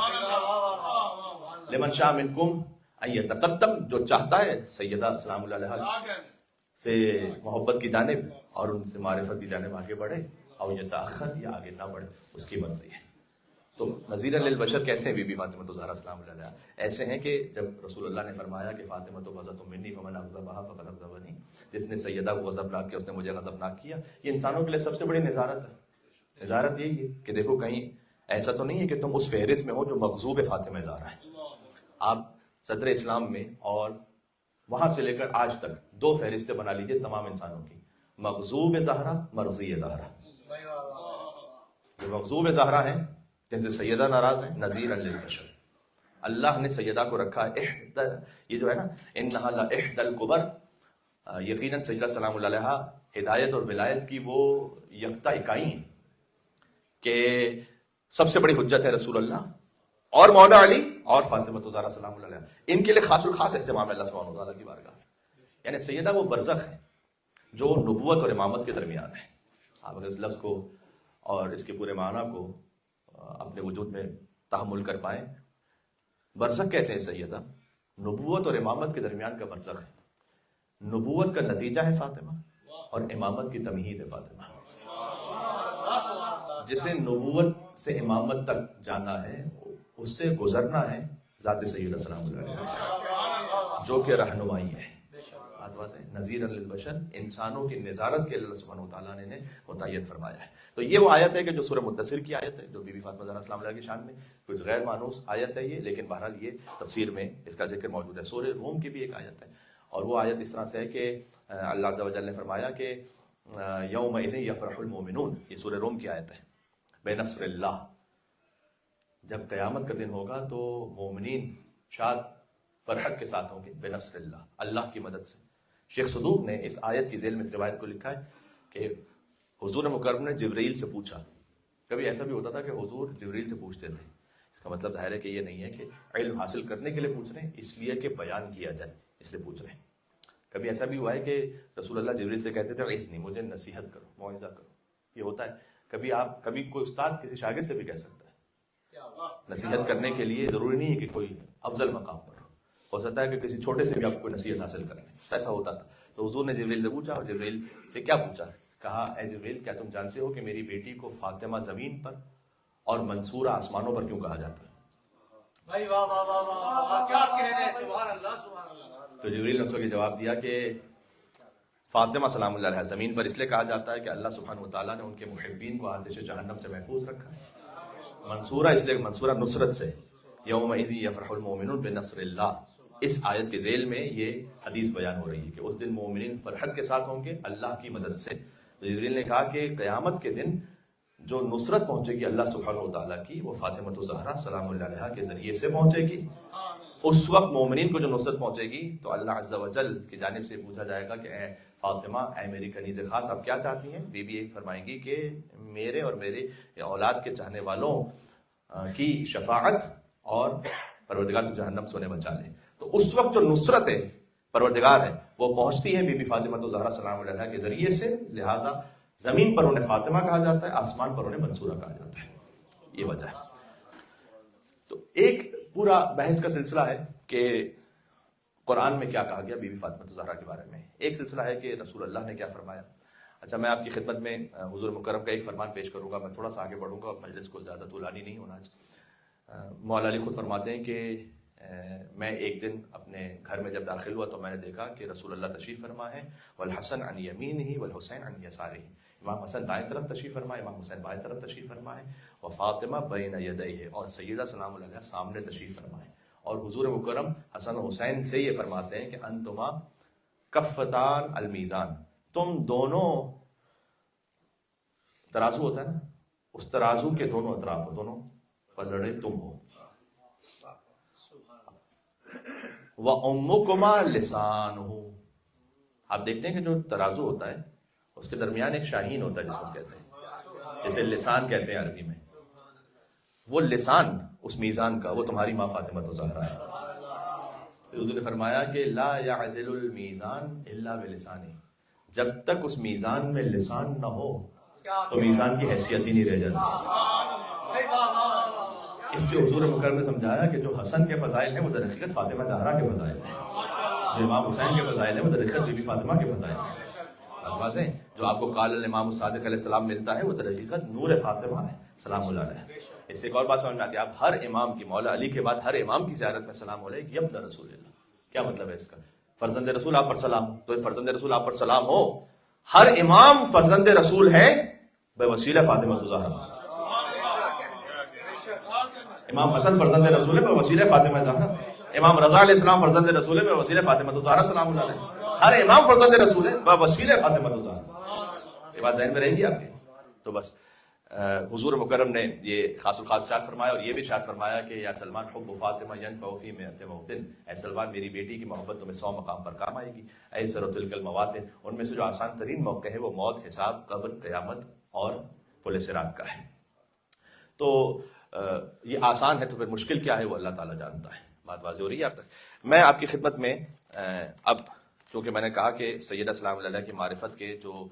لمن شاء منکم ان یتقدم, جو چاہتا ہے سیدہ سلام علیہا سے محبت کی جانب اور ان سے معرفت کی جانب آگے بڑھے, اور یتاخر, یا آگے نہ بڑھے, اس کی مرضی ہے. تو نذیرا للبشر کیسے ہیں بی بی فاطمہ زہرا سلام علیہا؟ ایسے ہیں کہ جب رسول اللہ نے فرمایا کہ فاطمہ تو غضب منی فمن اغضبها فقد اغضبنی, جس نے سیدہ کو غضبناک کیا اس نے مجھے غضبناک کیا. یہ انسانوں کے لیے سب سے بڑی نظارت ہے. نظارت یہی ہے کہ دیکھو کہیں ایسا تو نہیں ہے کہ تم اس فہرست میں ہو جو مغضوب فاطمہ زہرا ہے. آپ صدر اسلام میں اور وہاں سے لے کر آج تک 2 فہرستیں بنا لیجئے تمام انسانوں کی, مغضوب زہرا, مرضی زہرا. جو مغضوب زہرا ہیں جن سے سیدہ ناراض ہیں, نذیرا للبشر, اللہ نے سیدہ کو رکھا ہے. یہ جو ہے نا انہا لإحدى الکبر, یقیناً سیدہ سلام علیہا ہدایت اور ولایت کی وہ یکتا اکائی ہیں کہ سب سے بڑی حجت ہے رسول اللہ اور مولا علی اور فاطمہ زہرا سلام علیہا. ان کے لیے خاص الخاص اہتمام ہے اللہ سبحانہ وتعالیٰ کی بارگاہ. یعنی سیدہ وہ برزخ ہے جو نبوت اور امامت کے درمیان ہے. آپ اگر اس لفظ کو اور اس کے پورے معنی کو اپنے وجود میں تحمل کر پائیں, برزخ کیسے ہے سیدہ؟ نبوت اور امامت کے درمیان کا برزخ ہے. نبوت کا نتیجہ ہے فاطمہ اور امامت کی تمہید ہے فاطمہ. جسے نبوت سے امامت تک جانا ہے اس سے گزرنا ہے ذات سیدہ سلام علیہ جو کہ رہنمائی ہے. بات ہے نذیرا للبشر, انسانوں کی نظارت کے اللہ سبحانہ وتعالیٰ نے متعین فرمایا ہے. تو یہ وہ آیت ہے کہ جو سورہ مدثر کی آیت ہے, جو بی بی فاطمہ زہرا سلام علیہا کی شان میں کچھ غیر مانوس آیت ہے یہ, لیکن بہرحال یہ تفسیر میں اس کا ذکر موجود ہے. سورہ روم کی بھی ایک آیت ہے, اور وہ آیت اس طرح سے ہے کہ اللہ عز و جل نے فرمایا کہ یومئذ یفرح المؤمنون, یہ سورہ روم کی آیت ہے, بنصر اللہ, جب قیامت کا دن ہوگا تو مومنین شاد فرحت کے ساتھ ہوں گے, بنصر اللہ, اللہ کی مدد سے. شیخ صدوق نے اس آیت کی ذیل میں اس روایت کو لکھا ہے کہ حضور مکرم نے جبرائیل سے پوچھا. کبھی ایسا بھی ہوتا تھا کہ حضور جبرائیل سے پوچھتے تھے. اس کا مطلب ظاہر ہے کہ یہ نہیں ہے کہ علم حاصل کرنے کے لیے پوچھ رہے ہیں, اس لیے کہ بیان کیا جائے اس لیے پوچھ رہے ہیں. کبھی ایسا بھی ہوا ہے کہ رسول اللہ جبرائیل سے کہتے تھے اس نہیں, مجھے نصیحت کرو, موعظہ کرو. یہ ہوتا ہے. کبھی کوئی استاد کسی شاگرد سے بھی کہہ سکتا ہے نصیحت کرنے کے لیے. ضروری نہیں ہے کہ کوئی افضل مقام پر ہو سکتا ہے کہ کسی چھوٹے سے بھی آپ کو نصیحت حاصل کریں. ایسا ہوتا تھا. تو حضور نے جبرائیل سے پوچھا, اور جبرائیل سے کیا پوچھا؟ کہا اے جبرائیل, کیا تم جانتے ہو کہ میری بیٹی کو فاطمہ زمین پر اور منصورہ آسمانوں پر کیوں کہا جاتا ہے؟ بھائی واہ واہ واہ واہ, کیا کہہ رہے ہیں, سبحان اللہ سبحان اللہ. تو جبرائیل نے اس کو یہ جواب دیا کہ فاطمہ سلام اللہ علیہ زمین پر اس لیے کہا جاتا ہے کہ اللہ سبحانہ وتعالیٰ نے ان کے محبین کو آتش جہنم سے محفوظ رکھا ہے. منصورہ اس لیے منصورہ نصرت سے، یومئذ یفرح المؤمنون بنصر اللہ. اس آیت کے ذیل میں یہ حدیث بیان ہو رہی ہے کہ اس دن مومنین فرحت کے ساتھ ہوں گے اللہ کی مدد سے. جبریل نے کہا کہ قیامت کے دن جو نصرت پہنچے گی اللہ سبحانہ وتعالیٰ کی، وہ فاطمہ الزہرا سلام اللہ علیہا کے ذریعے سے پہنچے گی. اس وقت مومنین کو جو نصرت پہنچے گی تو اللہ عز و جل کی جانب سے پوچھا جائے گا کہ اے فاطمہ، اے میری کنیز خاص، آپ کیا چاہتی ہیں؟ بی بی ایک فرمائیں گی کہ میرے اور میرے اولاد کے چاہنے والوں کی شفاعت اور پروردگار تو جہنم سے انہیں بچا لے. تو اس وقت جو نصرت ہے پروردگار ہے وہ پہنچتی ہے بی بی فاطمہ الزہرا سلام علیہا کے ذریعے سے. لہٰذا زمین پر انہیں فاطمہ کہا جاتا ہے، آسمان پر انہیں منصورہ کہا جاتا ہے. یہ وجہ ہے. تو ایک پورا بحث کا سلسلہ ہے کہ قرآن میں کیا کہا گیا بی بی فاطمہ الزہرا کے بارے میں. ایک سلسلہ ہے کہ رسول اللہ نے کیا فرمایا. اچھا، میں آپ کی خدمت میں حضور مکرم کا ایک فرمان پیش کروں گا. میں تھوڑا سا آگے بڑھوں گا، مجلس کو زیادہ طولانی نہیں ہونا. مولا علی خود فرماتے ہیں کہ میں ایک دن اپنے گھر میں جب داخل ہوا تو میں نے دیکھا کہ رسول اللہ تشریف فرما ہے، والحسن عن یمینہ والحسین عن یسارہ. امام حسن دائیں طرف تشریف فرما ہے، امام حسین بائیں طرف تشریف فرما ہے، وفاطمہ بین یدیہ، اور سیدہ سلام اللہ علیہا سامنے تشریف فرما ہے. اور حضور مکرم حسن و حسین سے یہ فرماتے ہیں کہ انتما کفتان المیزان، تم دونوں، ترازو ہوتا ہے نا، اس ترازو کے دونوں اطراف ہو، دونوں پلڑے تم ہو. وَأُمُّكُمَا لِسَانُهُ. آپ دیکھتے ہیں کہ جو ترازو ہوتا ہے اس کے درمیان ایک شاہین ہوتا ہے جس کو کہتے ہیں، جسے لسان کہتے ہیں عربی میں. وہ لسان اس میزان کا وہ تمہاری ماں فاطمہ الزہرا ہے. حضور نے فرمایا کہ لا يعدل المیزان الا بلسانہ. جب تک اس میزان میں لسان نہ ہو تو میزان کی حیثیت ہی نہیں رہ جاتی. اس سے حضور مکرم نے سمجھایا کہ جو حسن کے فضائل ہیں وہ در حقیقت فاطمہ زہرا کے فضائل ہیں، جو امام حسین کے فضائل ہیں وہ در حقیقت بی بی فاطمہ کے فضائل ہیں. واضح، جو آپ کو قال الامام الصادق علیہ السلام ملتا ہے وہ در حقیقت نور فاطمہ ہے سلام اللہ علیہ. اس سے ایک اور بات سمجھ میں آتی ہے، آپ ہر امام کی، مولا علی کے بعد ہر امام کی زیارت میں سلام علیہ یبن رسول اللہ. کیا مطلب ہے اس کا؟ فرزند رسول آپ پر سلام ہو. تو فرزند رسول آپ پر سلام ہو. ہر امام فرزند رسول ہے بوسیلہ فاطمہ الزہرا. امام حسن فرزند رسول ہے بوسیلہ فاطمہ زہرا. امام رضا علیہ السلام فرزند رسول ہے بوسیلہ فاطمہ الزہرا سلام اللہ علیہ. ہر امام فرزند رسول ہے بوسیلہ فاطمہ الزہرا. یہ بات ذہن میں رہے گی آپ کے. تو بس حضور مکرم نے یہ خاص الخاص ارشاد فرمایا، اور یہ بھی ارشاد فرمایا کہ یا سلمان حب فاطمہ ینفع فی مئۃ موطن. اے سلمان، میری بیٹی کی محبت تمہیں 100 مقام پر کام آئے گی. ایسر تلک المواطن، ان میں سے جو آسان ترین موقع ہے وہ موت، حساب، قبر، قیامت اور پل صراط کا ہے. تو یہ آسان ہے تو پھر مشکل کیا ہے وہ اللہ تعالیٰ جانتا ہے. بات واضح ہو رہی ہے آپ تک. میں آپ کی خدمت میں اب چونکہ میں نے کہا کہ سیدہ سلام اللہ علیہ کی معرفت کے جو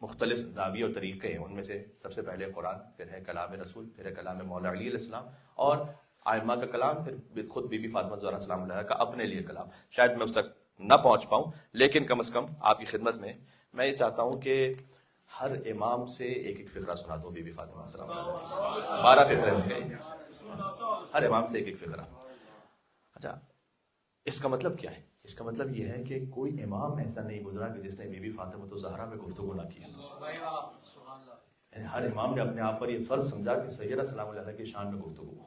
مختلف زاویے اور طریقے ہیں، ان میں سے سب سے پہلے قرآن، پھر ہے کلام رسول، پھر ہے کلام مولا علی علیہ السلام، اور آئمہ کا کلام، پھر خود بی بی فاطمہ الزہرا سلام اللہ علیہ کا اپنے لیے کلام. شاید میں اس تک نہ پہنچ پاؤں، لیکن کم از کم آپ کی خدمت میں یہ چاہتا ہوں کہ ہر امام سے ایک ایک فقرہ سنا دو. بی بی فاطمہ سلام اللہ علیہ 12 فقرے ہوں گے، ہر امام سے ایک ایک فقرہ. اچھا، اس کا مطلب کیا ہے؟ اس کا مطلب یہ ہے کہ کوئی امام ایسا نہیں گزرا کہ جس نے بی بی فاطمہ الزہرا میں گفتگو نہ کی. یعنی ہر امام نے اپنے آپ پر یہ فرض سمجھا کہ سیدہ سلام اللہ علیہ کی شان میں گفتگو ہو.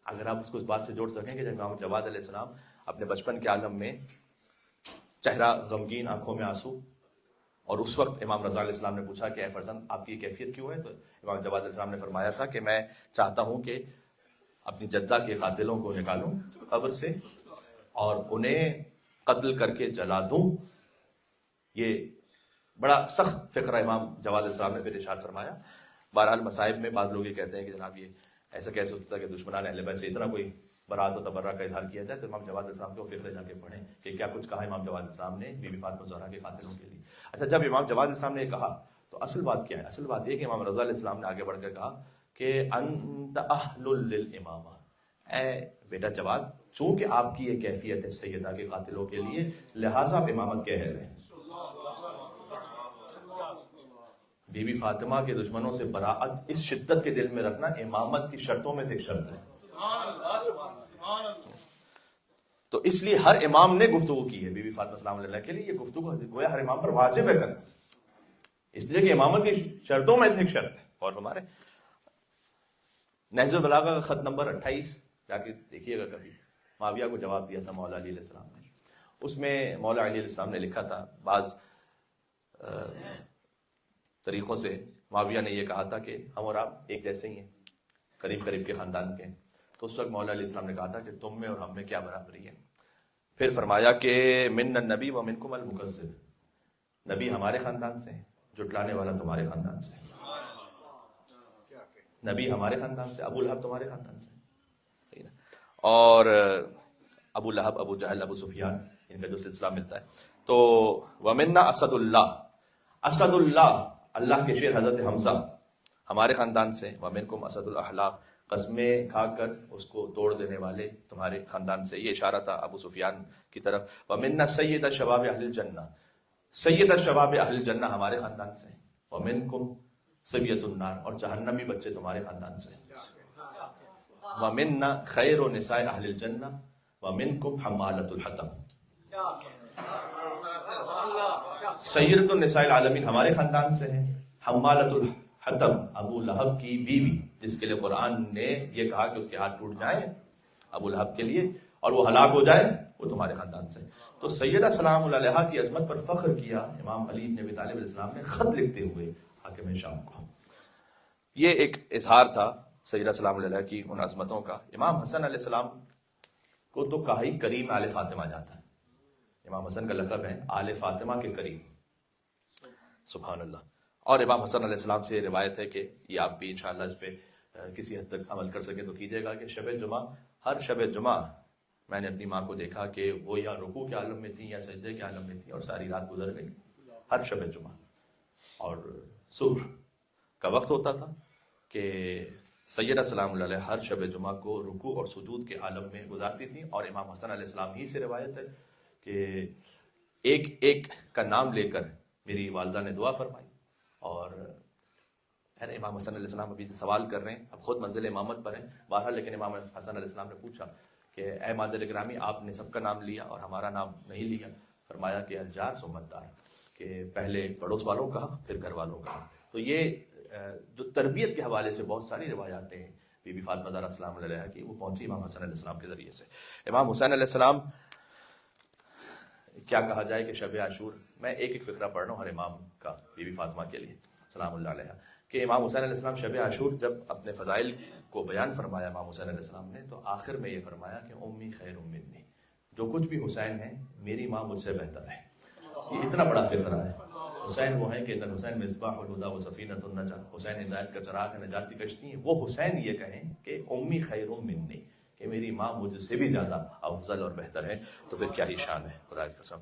اگر آپ اس کو اس بات سے جوڑ سکیں کہ جب امام جواد علیہ السلام اپنے بچپن کے عالم میں چہرہ غمگین، آنکھوں میں آنسو، اور اس وقت امام رضا علیہ السلام نے پوچھا کہ اے فرزند آپ کی کیفیت کیوں ہے، تو امام جواد علیہ السلام نے فرمایا تھا کہ میں چاہتا ہوں کہ اپنی جدہ کے قاتلوں کو نکالوں قبر سے اور انہیں قتل کر کے جلا دوں. یہ بڑا سخت فقرہ امام جواد علیہ السلام نے پھر ارشاد فرمایا. بہرحال مصائب میں بعض لوگ یہ کہتے ہیں کہ جناب یہ ایسا کیسے ہوتا ہے کہ دشمنان اہل بیت سے اتنا کوئی برات و تبرہ کا اظہار کیا جائے. تو امام جواد علیہ السلام کے وہ فقرے جا کے پڑھیں کہ کیا کچھ کہا امام جواد علیہ السلام نے بی بی فاطمہ الزہرا کے قاتلوں کے لیے. اچھا، جب امام جواد علیہ السلام نے یہ کہا تو اصل بات کیا ہے؟ اصل بات یہ کہ امام رضا علیہ السلام نے آگے بڑھ کر کہا کہ انت اہل للامامہ. اے بیٹا جواد، چونکہ آپ کی یہ کیفیت ہے سیدہ کے قاتلوں کے لیے، لہٰذا آپ امامت کے اہل ہیں. بی بی فاطمہ کے دشمنوں سے براعت اس شدت کے دل میں رکھنا امامت کی شرطوں میں سے ایک شرط ہے. تو اس لیے ہر امام نے گفتگو کی ہے بی بی فاطمہ سلام اللہ کے لیے. یہ گفتگو گویا ہر امام پر واجب ہے کرنا، اس لیے کہ امامت کی شرطوں میں سے ایک شرط ہے. اور ہمارے نہج البلاغہ کا خط نمبر 28 جا کے دیکھیے گا کبھی، معاویہ کو جواب دیا تھا مولا علی علیہ السلام نے. اس میں مولا علی علیہ السلام نے لکھا تھا، بعض طریقوں سے معاویہ نے یہ کہا تھا کہ ہم اور آپ ایک جیسے ہی ہیں، قریب قریب کے خاندان کے ہیں. تو اس وقت مولا علیہ السلام نے کہا تھا کہ تم میں اور ہم میں کیا برابری ہے. پھر فرمایا کہ من النبی و منکم المکذب، نبی ہمارے خاندان سے ہیں، جھٹلانے والا تمہارے خاندان سے. نبی ہمارے خاندان سے، ابو لہب تمہارے خاندان سے. اور ابو لہب، ابو جہل، ابو سفیان، ان کا جو سلسلہ ملتا ہے. تو ومنا اسد اللہ، اسد اللہ، اللہ کے شیر حضرت حمزہ ہمارے خاندان سے. ومنکم اسد الاحلاف، قسمیں کھا کر اس کو توڑ دینے والے تمہارے خاندان سے. یہ اشارہ تھا ابو سفیان کی طرف. ومنا سید شباب اہل الجنہ، سید شباب اہل الجنہ ہمارے خاندان سے. ومنکم سبیۃ النار، اور جہنمی بچے تمہارے خاندان سے. ومنا خیر نساء اہل الجنہ ومنکم حمالۃ الحطب، سیدۃ النساء العالمین ہمارے خاندان سے ہیں. حمالۃ الحطب، ابو لہب کی بیوی، جس کے لیے قرآن نے یہ کہا کہ اس کے ہاتھ ٹوٹ جائیں ابو لہب کے لیے اور وہ ہلاک ہو جائے، وہ تمہارے خاندان سے. تو سیدہ سلام اللہ علیہا کی عظمت پر فخر کیا امام علی بن ابی طالب علیہ السلام نے خط لکھتے ہوئے حاکم شام کو. یہ ایک اظہار تھا سیدہ سلام اللہ علیہا کی ان عظمتوں کا. امام حسن علیہ السلام کو تو کہا ہی کریم آل فاطمہ جاتا ہے. امام حسن کا لقب ہے آل فاطمہ کے کریم، سبحان اللہ. اور امام حسن علیہ السلام سے یہ روایت ہے کہ یہ آپ بھی انشاءاللہ اس پہ کسی حد تک عمل کر سکے تو کیجیے گا کہ شب جمعہ، ہر شب جمعہ میں نے اپنی ماں کو دیکھا کہ وہ یا رکوع کے عالم میں تھی یا سجدے کے عالم میں تھی، اور ساری رات گزر گئی ہر شب جمعہ. اور صبح کا وقت ہوتا تھا کہ سیدہ سلام اللہ علیہ ہر شب جمعہ کو رکوع اور سجود کے عالم میں گزارتی تھیں. اور امام حسن علیہ السلام ہی سے روایت ہے کہ ایک ایک کا نام لے کر میری والدہ نے دعا فرمائی. اور امام حسن علیہ السلام ابھی سوال کر رہے ہیں، اب خود منزل امامت پر ہیں بہرحال، لیکن امام حسن علیہ السلام نے پوچھا کہ اے مادر گرامی، آپ نے سب کا نام لیا اور ہمارا نام نہیں لیا. فرمایا کہ الجار سمت دار، کہ پہلے پڑوس والوں کا حق پھر گھر والوں کا حق. تو یہ جو تربیت کے حوالے سے بہت ساری روایاتیں ہیں بی بی فاطمہ زہرا سلام اللہ علیہا کی، وہ پہنچی امام حسن علیہ السلام کے ذریعے سے. امام حسین علیہ السلام، کیا کہا جائے کہ شب عاشور، میں ایک ایک فقرہ پڑھ رہا ہوں ہر امام کا بی بی فاطمہ کے لیے سلام اللہ علیہ، کہ امام حسین علیہ السلام شب عاشور جب اپنے فضائل کو بیان فرمایا امام حسین علیہ السلام نے، تو آخر میں یہ فرمایا کہ امی خیر منی، جو کچھ بھی حسین ہے میری ماں مجھ سے بہتر ہے. یہ اتنا بڑا فقرہ ہے. حسین وہ ہے کہ ان حسین مصباح الہدی و سفینۃ النجاۃ، حسین ہدایت کا چراغ ہے، نجات کی کشتی ہے. وہ حسین یہ کہیں کہ امی خیر منی، کہ میری ماں مجھ سے بھی زیادہ افضل اور بہتر ہے. تو پھر کیا ہی شان ہے، خدا کی قسم.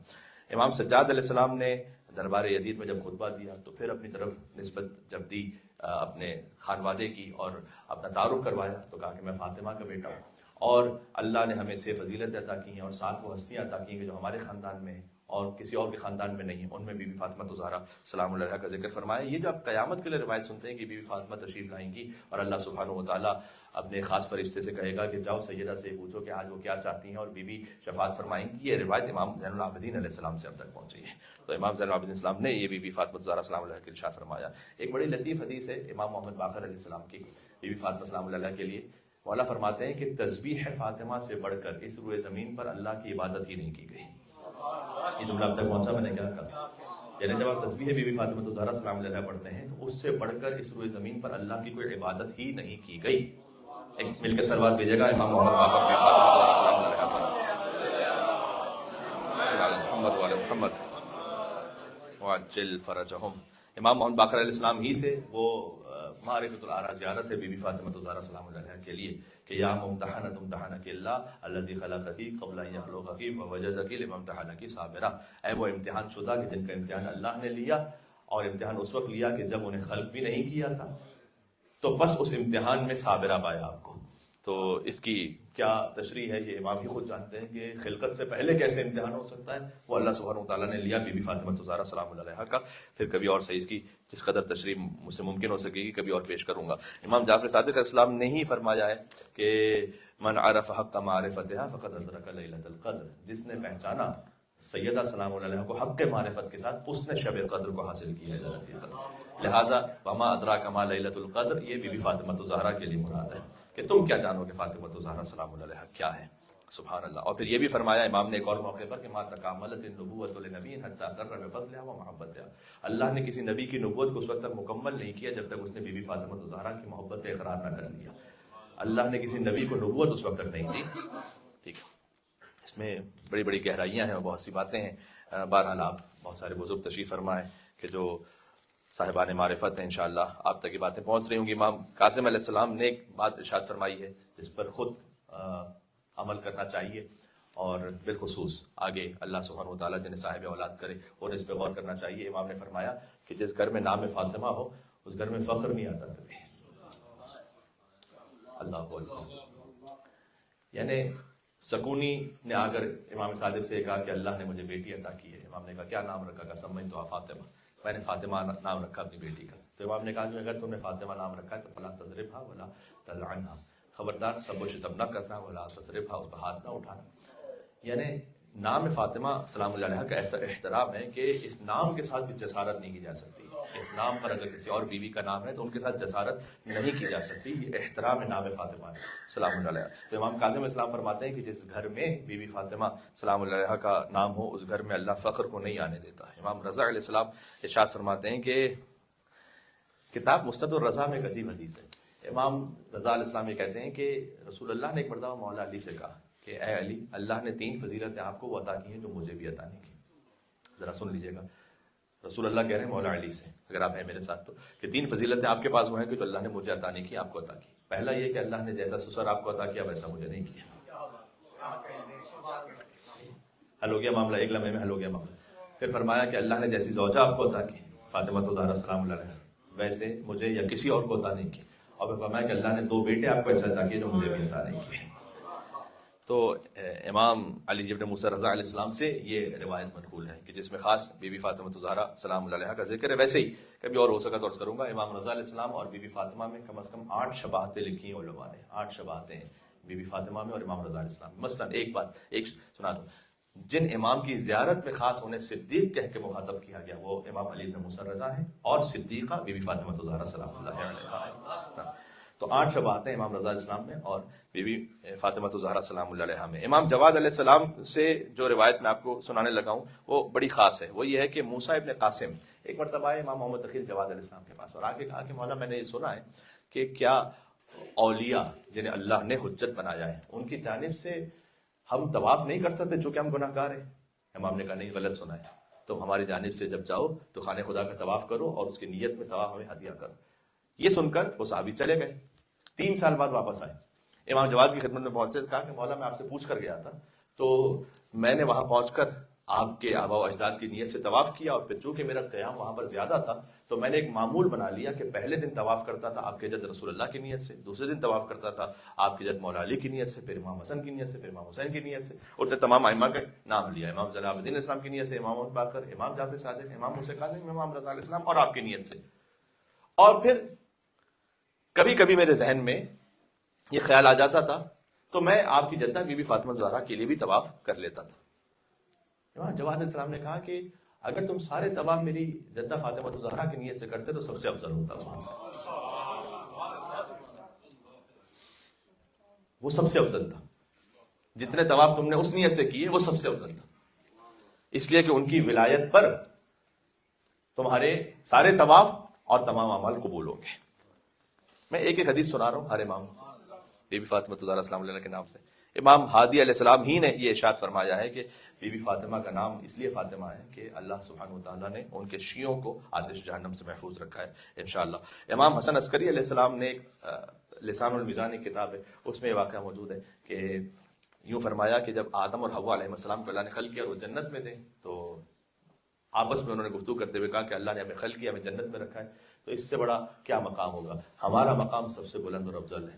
امام سجاد علیہ السلام نے دربار یزید میں جب خطبہ دیا تو پھر اپنی طرف نسبت جب دی اپنے خانوادے کی اور اپنا تعارف کروایا، تو کہا کہ میں فاطمہ کا بیٹا ہوں، اور اللہ نے ہمیں 6 فضیلت عطا کی ہیں اور 7 وہ ہستیاں عطا کی ہیں کہ جو ہمارے خاندان میں ہیں اور کسی اور کے خاندان میں نہیں ہیں. ان میں بی بی فاطمہ زہرا سلام اللہ علیہا کا ذکر فرمایا. یہ جو آپ قیامت کے لیے روایت سنتے ہیں کہ بی بی فاطمہ تشریف لائیں گی اور اللہ سبحانہ و تعالیٰ اپنے خاص فرشتے سے کہے گا کہ جاؤ سیدہ سے پوچھو کہ آج وہ کیا چاہتی ہیں اور بی بی شفاعت فرمائیں گی. یہ روایت امام زین العابدین علیہ السلام سے اب تک پہنچی ہے. تو امام زین العابدین السلام نے یہ بی بی فاطمہ زہرا سلام اللہ علیہا کے ارشاد فرمایا. ایک بڑی لطیف حدیث ہے امام محمد باقر علیہ السلام کی بی بی فاطمہ سلام اللہ علیہا کے لیے. مولا فرماتے ہیں کہ تسبیح فاطمہ سے بڑھ کر اس روئے زمین پر اللہ کی عبادت ہی نہیں کی گئی. یہ جملہ اب تک پہنچا، میں نے کیا کہا، یعنی جب آپ تسبیح بی بی فاطمہ زہرا سلام علیہا پڑھتے ہیں تو اس سے بڑھ کر اس روئے زمین پر اللہ کی کوئی عبادت ہی نہیں کی گئی. ایک مل کے سلوات بھیجے گا امام محمد باقر بی فاطمہ سلام علیہا پر. صلی اللہ محمد وعلی محمد وعجل فرجہم. امام محمد باقر علیہ السلام ہی سے وہ معرفۃ الآراء زیارت ہے بی بی فاطمہ زہرا سلام اللہ علیہا کے لیے کہ یا ممتحنۃ امتحنک اللہ الذی خلقک قبل ان یخلقک فوجدک لما امتحنک صابرہ. اے وہ امتحان شدہ کہ جن کا امتحان اللہ نے لیا، اور امتحان اس وقت لیا کہ جب انہیں خلق بھی نہیں کیا تھا، تو بس اس امتحان میں صابرہ پایا آپ کو. تو اس کی کیا تشریح ہے یہ امام ہی خود جانتے ہیں کہ خلقت سے پہلے کیسے امتحان ہو سکتا ہے، وہ اللہ سبحانہ وتعالیٰ نے لیا بی بی فاطمہ الزہرا سلام اللہ علیہا کا. پھر کبھی اور صحیح اس کی جس قدر تشریح مجھ سے ممکن ہو سکے گی کبھی اور پیش کروں گا. امام جعفر صادق علیہ السلام نے ہی فرمایا ہے کہ من عرف حق معرفتها فقد ادرک لیلۃ القدر، جس نے پہچانا سیدہ سلام اللہ علیہ کو حق کے معرفت کے ساتھ اس نے شب قدر کو حاصل کیا ہے لیلۃ القدر. لہٰذا وما ادراک ما لیلۃ القدر یہ بی بی فاطمہ الزہرا کے لیے مراد ہے کہ تم کیا جانو کہ فاطمہ الزہرا سلام اللہ علیہا کیا ہے. سبحان اللہ. اور پھر یہ بھی فرمایا امام نے ایک اور موقع پر کہ ما تکاملت النبوۃ لنبی حتی قر بفضلها ومحبتها، اللہ نے کسی نبی کی نبوت کو اس وقت تک مکمل نہیں کیا جب تک اس نے بی بی فاطمہ الزہرا کی محبت کا اقرار نہ کر لیا. اللہ نے کسی نبی کو نبوت اس وقت تک نہیں دی. ٹھیک ہے، اس میں بڑی بڑی گہرائیاں ہیں اور بہت سی باتیں ہیں. بہرحال آپ بہت سارے بزرگ تشریف فرمائیں کہ جو صاحبان معرفت ہیں انشاءاللہ آپ تک یہ باتیں پہنچ رہی ہوں گی. امام قاسم علیہ السلام نے ایک بات ارشاد فرمائی ہے جس پر خود عمل کرنا چاہیے، اور بالخصوص آگے اللہ سبحانہ وتعالیٰ جنہیں صاحب اولاد کرے اور اس پہ غور کرنا چاہیے. امام نے فرمایا کہ جس گھر میں نام فاطمہ ہو اس گھر میں فخر نہیں آتا کبھی. اللہ اکبر. یعنی سکونی نے آ کر امام صادق سے کہا کہ اللہ نے مجھے بیٹی عطا کی ہے. امام نے کہا کیا نام رکھا؟ سمجھ تو فاطمہ، میں نے فاطمہ نام رکھا اپنی بیٹی کا. تو امام نے کہا کہ اگر تم نے فاطمہ نام رکھا ہے تو فلا تضربھا ولا تلعنھا، خبردار سب و شتم نہ کرنا، ولا تضربھا، اس پر ہاتھ نہ اٹھانا. یعنی نام فاطمہ سلام اللہ علیہ کا ایسا احترام ہے کہ اس نام کے ساتھ بھی جسارت نہیں کی جا سکتی. اس نام پر اگر کسی اور بیوی کا نام ہے تو ان کے ساتھ جسارت نہیں کی جا سکتی. یہ احترام ہے نام فاطمہ سلام اللہ علیہ. تو امام کاظم اسلام فرماتے ہیں کہ جس گھر میں بی بی فاطمہ سلام اللہ علیہ کا نام ہو اس گھر میں اللہ فخر کو نہیں آنے دیتا. امام رضا علیہ السلام ارشاد فرماتے ہیں کہ کتاب مستد الرضا میں ایک عجیب حدیث ہے. امام رضا علیہ السلام یہ کہتے ہیں کہ رسول اللہ نے ایک مرتبہ مولا علی سے کہا کہ اے علی، اللہ نے 3 فضیلتیں آپ کو وہ عطا کی ہیں جو مجھے بھی عطا نہیں کی. ذرا سن لیجئے گا، رسول اللہ کہہ رہے ہیں مولا علی سے، اگر آپ ہیں میرے ساتھ تو، کہ 3 فضیلتیں آپ کے پاس وہ ہیں کہ جو اللہ نے مجھے عطا نہیں کی آپ کو عطا کی. پہلا یہ کہ اللہ نے جیسا سسر آپ کو عطا کیا ویسا مجھے نہیں کیا. حل ہو گیا معاملہ، ایک لمحے میں حل ہو گیا معاملہ. پھر فرمایا کہ اللہ نے جیسی زوجہ آپ کو عطا کی فاطمہ الزہرا سلام اللہ علیہا ویسے مجھے یا کسی اور کو عطا نہیں کی. اور پھر فرمایا کہ اللہ نے 2 بیٹے آپ کو ایسا عطا کیے جو مجھے بھی عطا نہیں کیے. تو امام علی ابن موسیٰ رضا علیہ السلام سے یہ روایت منقول ہے کہ جس میں خاص بی بی فاطمہ الزہرا سلام اللہ علیہا کا ذکر ہے. ویسے ہی کبھی اور ہو سکا تو عرض کروں گا، امام رضا علیہ السلام اور بی بی فاطمہ میں کم از کم 8 شباہتیں لکھی ہیں علماء نے. 8 شباہتیں ہیں بی بی فاطمہ میں اور امام رضا علیہ السلام. مثلا ایک سنا دو، جن امام کی زیارت میں خاص انہیں صدیق کہہ کے مخاطب کیا گیا وہ امام علی بن موسیٰ رضا ہے، اور صدیقہ بی بی فاطمہ الزہرا سلام اللہ علیہا ہے. تو 8 شباہتیں امام رضا علیہ السلام میں اور بی بی فاطمہ الزہرا سلام اللہ علیہا میں. امام جواد علیہ السلام سے جو روایت میں آپ کو سنانے لگا ہوں وہ بڑی خاص ہے. وہ یہ ہے کہ موسیٰ ابن قاسم ایک مرتبہ آئے امام محمد تقی جواد علیہ السلام کے پاس اور آگے کہا کہ مولا میں نے یہ سنا ہے کہ کیا اولیاء جنہیں اللہ نے حجت بنایا ہے ان کی جانب سے ہم طواف نہیں کر سکتے چونکہ ہم گناہ گار ہیں؟ امام نے کہا نہیں، غلط سنا ہے. تم ہماری جانب سے جب جاؤ تو خانہ خدا کا طواف کرو اور اس کی نیت میں ثواب ہمیں ہدیہ کرو. یہ سن کر وہ صحابی چلے گئے. 3 سال بعد واپس آئے، امام جواد کی خدمت میں پہنچے، کہا کہ مولا میں آپ سے پوچھ کر گیا تھا تو میں نے وہاں پہنچ کر آپ کے آباء و اجداد کی نیت سے طواف کیا، اور پھر چونکہ میرا قیام وہاں پر زیادہ تھا تو میں نے ایک معمول بنا لیا کہ پہلے دن طواف کرتا تھا آپ کے جد رسول اللہ کی نیت سے، دوسرے دن طواف کرتا تھا آپ کے جد مولا علی کی نیت سے، پھر امام حسن کی نیت سے، پھر امام حسین کی نیت سے، اور تمام ائمہ کا نام لیا، امام زین العابدین اسلام کی نیت سے، امام ابو بکر، امام جعفر صادق، امام موسیٰ کاظم، امام رضا علیہ السلام اور آپ کی نیت سے. اور پھر کبھی کبھی میرے ذہن میں یہ خیال آ جاتا تھا تو میں آپ کی جدہ بی بی فاطمہ الزہرا کے لیے بھی طواف کر لیتا تھا. امام جواد علیہ السلام نے کہا کہ اگر تم سارے طواف میری جدہ فاطمہ الزہرا کی نیت سے کرتے تو سب سے افضل ہوتا. وہ سب سے افضل تھا، جتنے طواف تم نے اس نیت سے کیے وہ سب سے افضل تھا، اس لیے کہ ان کی ولایت پر تمہارے سارے طواف اور تمام اعمال قبول ہوں گے. میں ایک ایک حدیث سنا رہا ہوں ہر امام بی بی فاطمہ الزہرا سلام اللہ کے نام سے. امام ہادی علیہ السلام ہی نے یہ ارشاد فرمایا ہے کہ بی بی فاطمہ کا نام اس لیے فاطمہ ہے کہ اللہ سبحانہ وتعالیٰ نے ان کے شیعوں کو آتش جہنم سے محفوظ رکھا ہے انشاءاللہ. امام حسن عسکری علیہ السلام نے ایک لسان المیزان ایک کتاب ہے، اس میں یہ واقعہ موجود ہے کہ یوں فرمایا کہ جب آدم اور حوا علیہ السلام کو اللہ نے خلق کیا اور وہ جنت میں تھے تو آپس میں انہوں نے گفتگو کرتے ہوئے کہا کہ اللہ نے ہمیں خلق کیا، ہمیں جنت میں رکھا ہے، تو اس سے بڑا کیا مقام ہوگا، ہمارا مقام سب سے بلند اور افضل ہے.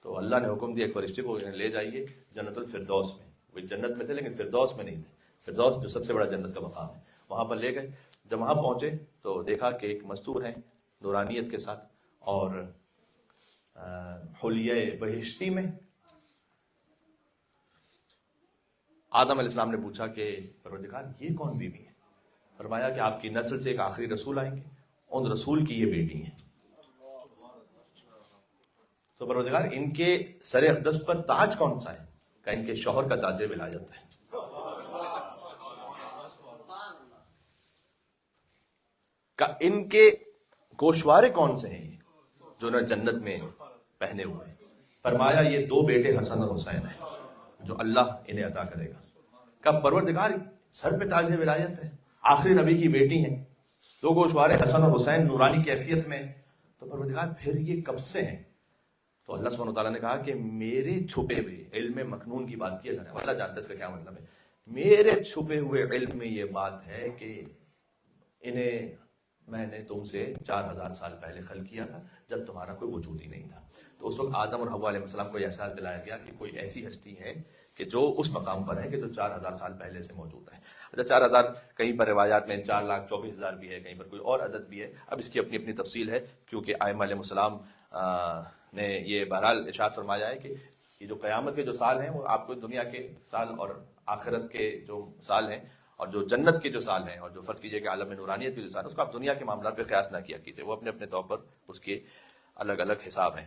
تو اللہ نے حکم دیا ایک فرشتے کو لے جائیے جنت الفردوس میں. وہ جنت میں تھے لیکن فردوس میں نہیں تھے. فردوس جو سب سے بڑا جنت کا مقام ہے, وہاں پر لے گئے. جب وہاں پہنچے تو دیکھا کہ ایک مستور ہیں نورانیت کے ساتھ اور حلیہ بہشتی میں. آدم علیہ السلام نے پوچھا کہ پروردگار یہ کون بیوی ہے؟ فرمایا کہ آپ کی نسل سے ایک آخری رسول آئیں گے, ان رسول کی یہ بیٹی ہیں. تو پروردگار ان کے سر اقدس پر تاج کون سا ہے؟ کہ ان کے شوہر کا تاج ولایت ہے. کہ ان کے گوشوارے کون سے ہیں جو انہیں جنت میں پہنے ہوئے ہیں؟ فرمایا یہ 2 بیٹے حسن اور حسین ہیں جو اللہ انہیں عطا کرے گا. کہ پروردگار سر پہ تاج ولایت ہے, آخری نبی کی بیٹی ہیں, 2 گوشوارے حسن اور حسین نورانی کیفیت میں, تو پروردگار پھر یہ کب سے ہیں؟ تو اللہ سبحانہ وتعالیٰ نے کہا کہ میرے چھپے ہوئے علم مکنون کی بات کی اللہ نے. اللہ جانتا ہے اس کا کیا مطلب ہے. میرے چھپے ہوئے علم میں یہ بات ہے کہ انہیں میں نے تم سے 4000 سال پہلے خلق کیا تھا جب تمہارا کوئی وجود ہی نہیں تھا. تو اس وقت آدم اور حوا علیہ السلام کو یہ احساس دلایا گیا کہ کوئی ایسی ہستی ہے کہ جو اس مقام پر ہے کہ جو 4000 سال پہلے سے موجود ہے. اچھا 4000 کہیں پر روایات میں 4,24,000 بھی ہے, کہیں پر کوئی اور عدد بھی ہے. اب اس کی اپنی اپنی تفصیل ہے کیونکہ ائمہ علیہ السلام نے یہ بہرحال ارشاد فرمایا ہے کہ یہ جو قیامت کے جو سال ہیں وہ آپ کو دنیا کے سال اور آخرت کے جو سال ہیں اور جو جنت کے جو سال ہیں اور جو فرض کیجئے کہ عالم نورانیت کے جو سال ہیں اس کو آپ دنیا کے معاملات پہ قیاس نہ کیا کیجئے, وہ اپنے اپنے طور پر اس کے الگ الگ حساب ہیں.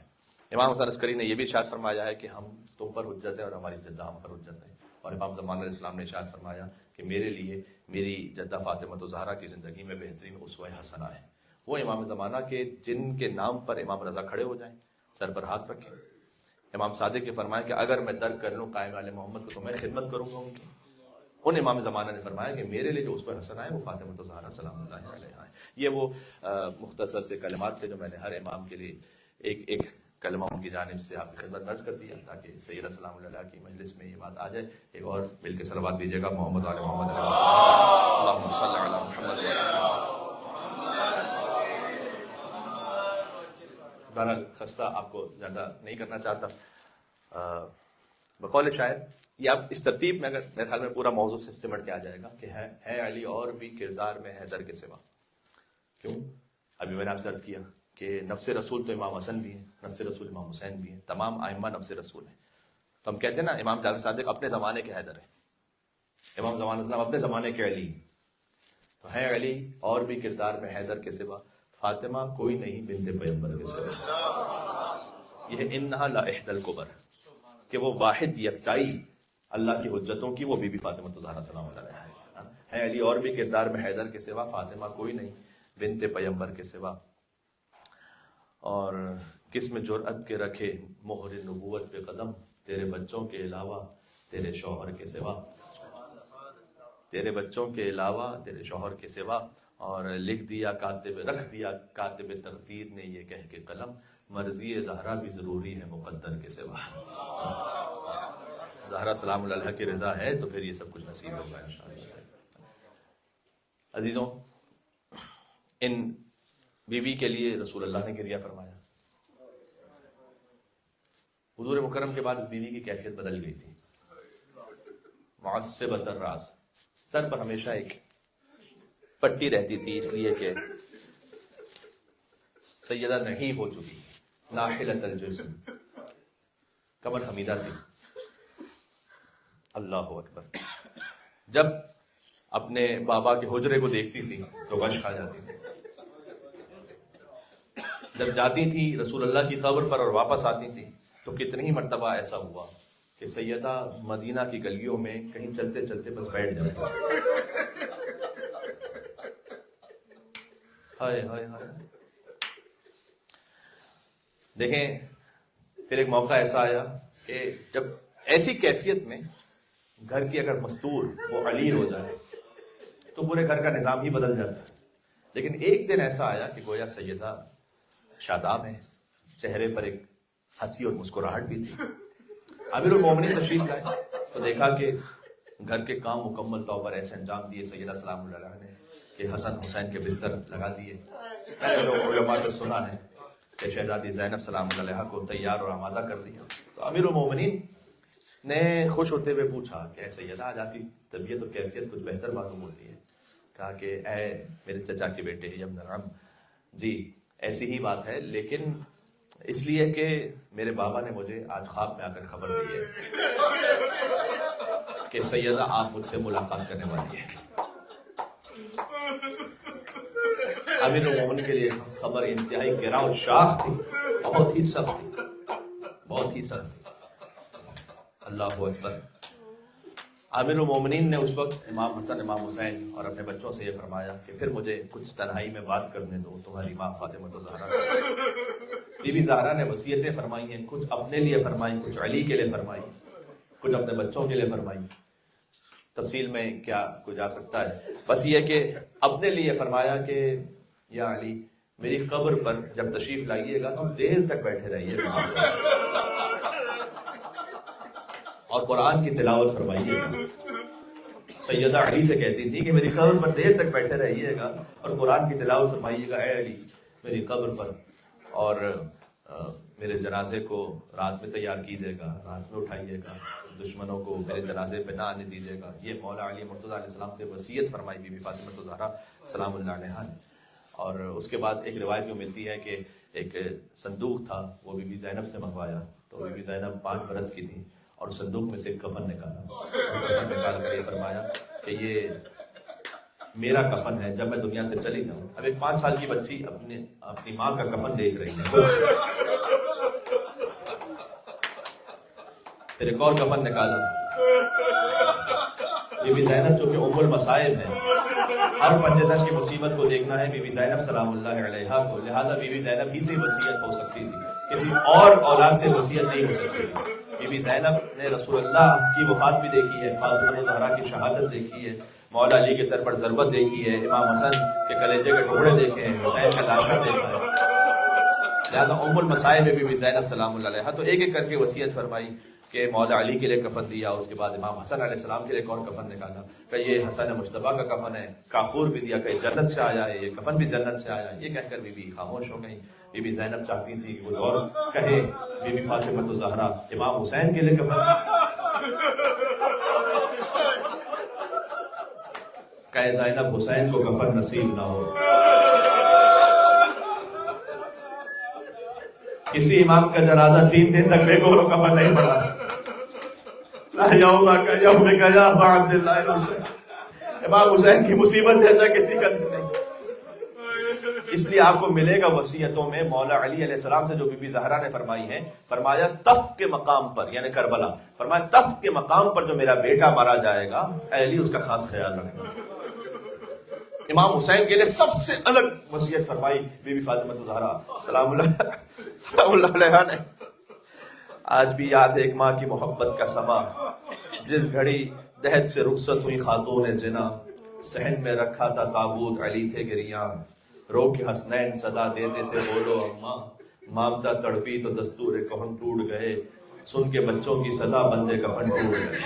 امام حسن عسکری نے یہ بھی ارشاد فرمایا ہے کہ ہم تم پر حجت ہے اور ہماری جدہ ہم پر حجت ہے. اور امام زمان علیہ السلام نے ارشاد فرمایا کہ میرے لیے میری جدہ فاطمہ زہرا کی زندگی میں بہترین اسوہ حسنہ ہے. وہ امام زمانہ کے جن کے نام پر امام رضا کھڑے ہو جائیں, سر پر ہاتھ رکھیں. امام صادق کے فرمایا کہ اگر میں ترک کر لوں قائم علیہ محمد کو تو میں خدمت کروں گا ان کی. ان امام زمانہ نے فرمایا کہ میرے لیے جو اسوہ حسنہ ہے وہ فاطمہ زہرا سلام اللہ علیہا ہے. یہ وہ مختصر سے کلمات تھے جو میں نے ہر امام کے لیے ایک ایک کلمہ ان کی جانب سے آپ کی خدمت میں عرض کر دیا تاکہ سیدہ سلام اللہ کی مجلس میں یہ بات آ جائے. ایک اور مل کے صلوات دیجیے گا محمد علیہ محمد علیہ وسلم. اللہم صلی علی محمد بہرحال خستہ آپ کو زیادہ نہیں کرنا چاہتا. بقول شاعر یہ آپ اس ترتیب میں اگر میرے خیال میں پورا موضوع سے سمٹ کے آ جائے گا کہ ہے علی اور بھی کردار میں حیدر کے سوا. کیوں؟ ابھی میں نے آپ سے عرض کیا کہ نفس رسول تو امام حسن بھی ہیں, نفس رسول امام حسین بھی ہیں, تمام ائمہ نفس رسول ہیں. تو ہم کہتے ہیں نا امام جعفر صادق اپنے زمانے کے حیدر ہیں, امام زمان اسلام اپنے زمانے کے علی. تو ہے علی اور بھی کردار میں حیدر کے سوا, فاطمہ کوئی نہیں بنت پیغمبر کے سوا. یہ انہا لا احدى الکبر کہ وہ واحد یکتائی اللہ کی حجتوں کی وہ بی بی فاطمہ زہرا سلام اللہ علیہا ہے. علی اور بھی کردار میں حیدر کے سوا, فاطمہ کوئی نہیں بنت پیغمبر کے سوا. اور کس میں جرأت کے رکھے مہر نبوت پہ قدم, تیرے بچوں کے علاوہ تیرے شوہر کے سوا, تیرے بچوں کے علاوہ تیرے شوہر کے سوا. اور لکھ دیا کاتب, رکھ دیا کاتب تقدیر نے یہ کہہ کے قلم, مرضی زہرا بھی ضروری ہے مقدر کے سوا. زہرا سلام اللہ کی رضا ہے تو پھر یہ سب کچھ نصیب ہوگا انشاءاللہ سے. عزیزوں, ان بیوی کے لیے رسول اللہ نے کریا فرمایا. حضور مکرم کے بعد اس بیوی کی کیفیت بدل گئی تھی. معصبۃ الراس, سر پر ہمیشہ ایک پٹی رہتی تھی اس لیے کہ سیدہ نحیف ہو چکی, ناحلۃ الجسم, کمر حمیدہ تھی. اللہ اکبر. جب اپنے بابا کے حجرے کو دیکھتی تھی تو غش کھا جاتی تھی. جب جاتی تھی رسول اللہ کی قبر پر اور واپس آتی تھی تو کتنی ہی مرتبہ ایسا ہوا کہ سیدہ مدینہ کی گلیوں میں کہیں چلتے چلتے بس بیٹھ جاتی. ہائے ہائے ہائے. دیکھیں پھر ایک موقع ایسا آیا کہ جب ایسی کیفیت میں گھر کی اگر مستور وہ علی ہو جائے تو پورے گھر کا نظام ہی بدل جاتا ہے. لیکن ایک دن ایسا آیا کہ گویا سیدہ شاداب ہے, چہرے پر ایک ہنسی اور مسکراہٹ بھی تھی. امیر المومنین تشریف لائے تو دیکھا کہ گھر کے کام مکمل طور پر ایسے انجام دیے سیدہ سلام اللہ نے کہ حسن حسین کے بستر لگا دیے. میں نے علماء سے سنا ہے کہ شہزادی زینب سلام اللہ علیہا کو تیار اور آمادہ کر دیا. تو امیر المومنین نے خوش ہوتے ہوئے پوچھا کہ اے سیدہ آج آپ کی طبیعت اور کیفیت کچھ بہتر معلوم ہوتی ہے. کہا کہ اے میرے چچا کے بیٹے ابن العم، جی ایسی ہی بات ہے، لیکن اس لیے کہ میرے بابا نے مجھے آج خواب میں آ کر خبر دی ہے کہ سیدہ آپ مجھ سے ملاقات کرنے والی ہے. امیر المومنین کے لیے خبر انتہائی گراں اور شاخ تھی، بہت ہی سخت تھی، بہت ہی سخت تھی. اللہ اکبر. امیر المومنین نے اس وقت امام حسن امام حسین اور اپنے بچوں سے یہ فرمایا کہ پھر مجھے کچھ تنہائی میں بات کرنے دو تمہاری ماں فاطمہ الزہرا سے. بی بی زہرا نے وصیتیں فرمائی ہیں، کچھ اپنے لیے فرمائی، کچھ علی کے لیے فرمائی، کچھ اپنے بچوں کے لیے فرمائی. تفصیل میں کیا کوئی جا سکتا ہے، بس یہ کہ اپنے لیے فرمایا کہ یا علی میری قبر پر جب تشریف لائیے گا تو دیر تک بیٹھے رہیے گا اور قرآن کی تلاوت فرمائیے گا. سیدہ علی سے کہتی تھی کہ میری قبر پر دیر تک بیٹھے رہیے گا اور قرآن کی تلاوت فرمائیے گا. اے علی میری قبر پر اور میرے جنازے کو رات میں تیار کیجیے گا، رات میں اٹھائیے گا، دشمنوں کو میرے جنازے پہ نہ آنے دیجیے گا. یہ مولا علی مرتضیٰ علیہ السلام سے وصیت فرمائی بی بی فاطمہ الزہرا سلام اللہ علیہا نے. اور اس کے بعد ایک روایت میں ملتی ہے کہ ایک صندوق تھا، وہ بی بی زینب سے منگوایا. تو بی بی زینب 5 برس کی تھی اور صندوق میں سے کفن نکالا، کفن نکال کر یہ فرمایا کہ یہ میرا کفن ہے جب میں دنیا سے چلی جاؤں. اب ایک 5 سال کی بچی اپنی ماں کا کفن دیکھ رہی ہے. پھر ایک اور کفن نکالا. بی بی زینب جو کہ ام المصائب ہے، ہر پنجتن کی مصیبت کو دیکھنا ہے بی بی زینب سلام اللہ علیہا کو، لہذا بی بی زینب ہی سے وصیت ہو سکتی تھی، کسی اور اولاد سے وصیت نہیں ہو سکتی تھی. بی بی زینب نے رسول اللہ کی وفات بھی دیکھی ہے، فاطمہ الزہرا کی شہادت دیکھی ہے، مولا علی کے سر پر ضربت دیکھی ہے، امام حسن کے کلیجے کے ٹکڑے دیکھے ہیں، حسین کا لاشا دیکھا ہے. لہذا ام المصائب بی بی زینب سلام اللہ علیہا. تو ایک ایک کر کے وصیت فرمائی کہ مولا علی کے لیے کفن دیا، اس کے بعد امام حسن علیہ السلام کے لیے کون کفن نکالا، کہ یہ حسن مجتبیٰ کا کفن ہے، کافور بھی دیا کہ جنت سے آیا ہے، یہ کفن بھی جنت سے آیا ہے. یہ کہہ کر بی بی خاموش ہو گئی. بی بی زینب چاہتی تھی کہ وہ اور کہے. بی بی فاطمہ الزہرا امام حسین کے لیے کفن کہ زینب حسین کو کفن نصیب نہ ہو. کسی امام کا جنازہ 3 دن تک بے گور و کفن نہیں پڑا. امام حسین کی مصیبت جیسا کسی کا نہیں. اس لیے آپ کو ملے گا وصیتوں میں مولا علی علیہ السلام سے جو بی بی زہرا نے فرمائی ہے. فرمایا تف کے مقام پر یعنی کربلا، فرمایا تف کے مقام پر جو میرا بیٹا مارا جائے گا اے علی اس کا خاص خیال رکھنا. امام حسین کے لیے سب سے الگ وصیت فرمائی بی بی فاطمہ الزہرا سلام اللہ علیہا نے. آج بھی یاد ہے ایک ماں کی محبت کا سما، جس گھڑی دہد سے رخصت ہوئی خاتون جنا، صحن میں رکھا تھا تابوت علی تھے گریاں، رو کے حسنین صدا دیتے تھے بولو اماں، مامتا تڑپی تو دستور کفن ٹوٹ گئے، سن کے بچوں کی صدا بندے کفن ٹوٹ گئے.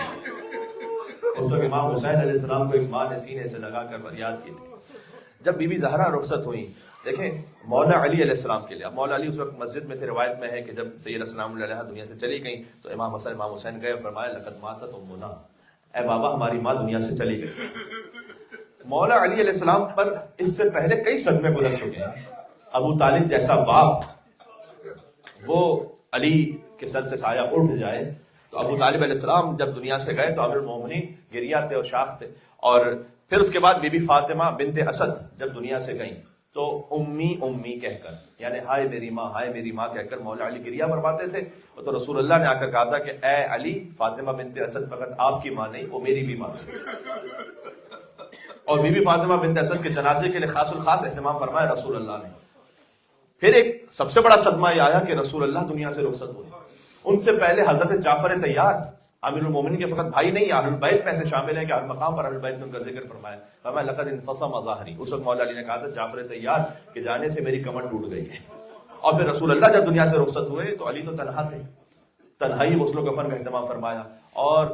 اس وقت امام حسین علیہ السلام کو ایک ماں نے سینے سے لگا کر فریاد کی تھی. جب بی بی زہرا رخصت ہوئی، دیکھیں مولا علی علیہ السلام کے لیے، مولا علی اس وقت مسجد میں تھے. روایت میں ہے کہ جب سیدہ سلام اللہ علیہا دنیا سے چلی گئیں تو امام حسن امام حسین گئے، فرمایا لقد ماتت امنا، اے بابا ہماری ماں دنیا سے چلی گئی. مولا علی علیہ السلام پر اس سے پہلے کئی صدمے گزر چکے ہیں. ابو طالب جیسا باپ وہ علی کے سر سے سایہ اٹھ جائے تو ابو طالب علیہ السلام جب دنیا سے گئے تو امیر المومنین گریہ تھے اور شاخ تھے. اور پھر اس کے بعد بی بی فاطمہ بنت اسد جب دنیا سے گئیں تو امی امی کہہ کر یعنی ہائے میری ماں ہائے میری ماں کہہ کر مولا علی گریہ فرماتے تھے. تو رسول اللہ نے آ کر کہا تھا کہ اے علی فاطمہ بنت اسد فقط آپ کی ماں نہیں، وہ میری بھی ماں تھی. اور بی بی فاطمہ بنت اسد کے جنازے کے لیے خاص الخاص اہتمام فرمایا رسول اللہ نے. پھر ایک سب سے بڑا صدمہ یہ آیا کہ رسول اللہ دنیا سے رخصت ہوئے. ان سے پہلے حضرت جعفر طیار امیر المومنین کے فقط بھائی نہیں، اہل البیت میں سے شامل ہیں کہ ہر مقام پر اہل البیت نے ان کا ذکر فرمایا. فرمایا لقد انفصم ظہری. اس وقت مولا علی نے کہا تھا جعفر طیار کہ جانے سے میری کمر ٹوٹ گئی ہے. اور پھر رسول اللہ جب دنیا سے رخصت ہوئے تو علی تو تنہا تھے، تنہائی غسل و کفن کا اہتمام فرمایا اور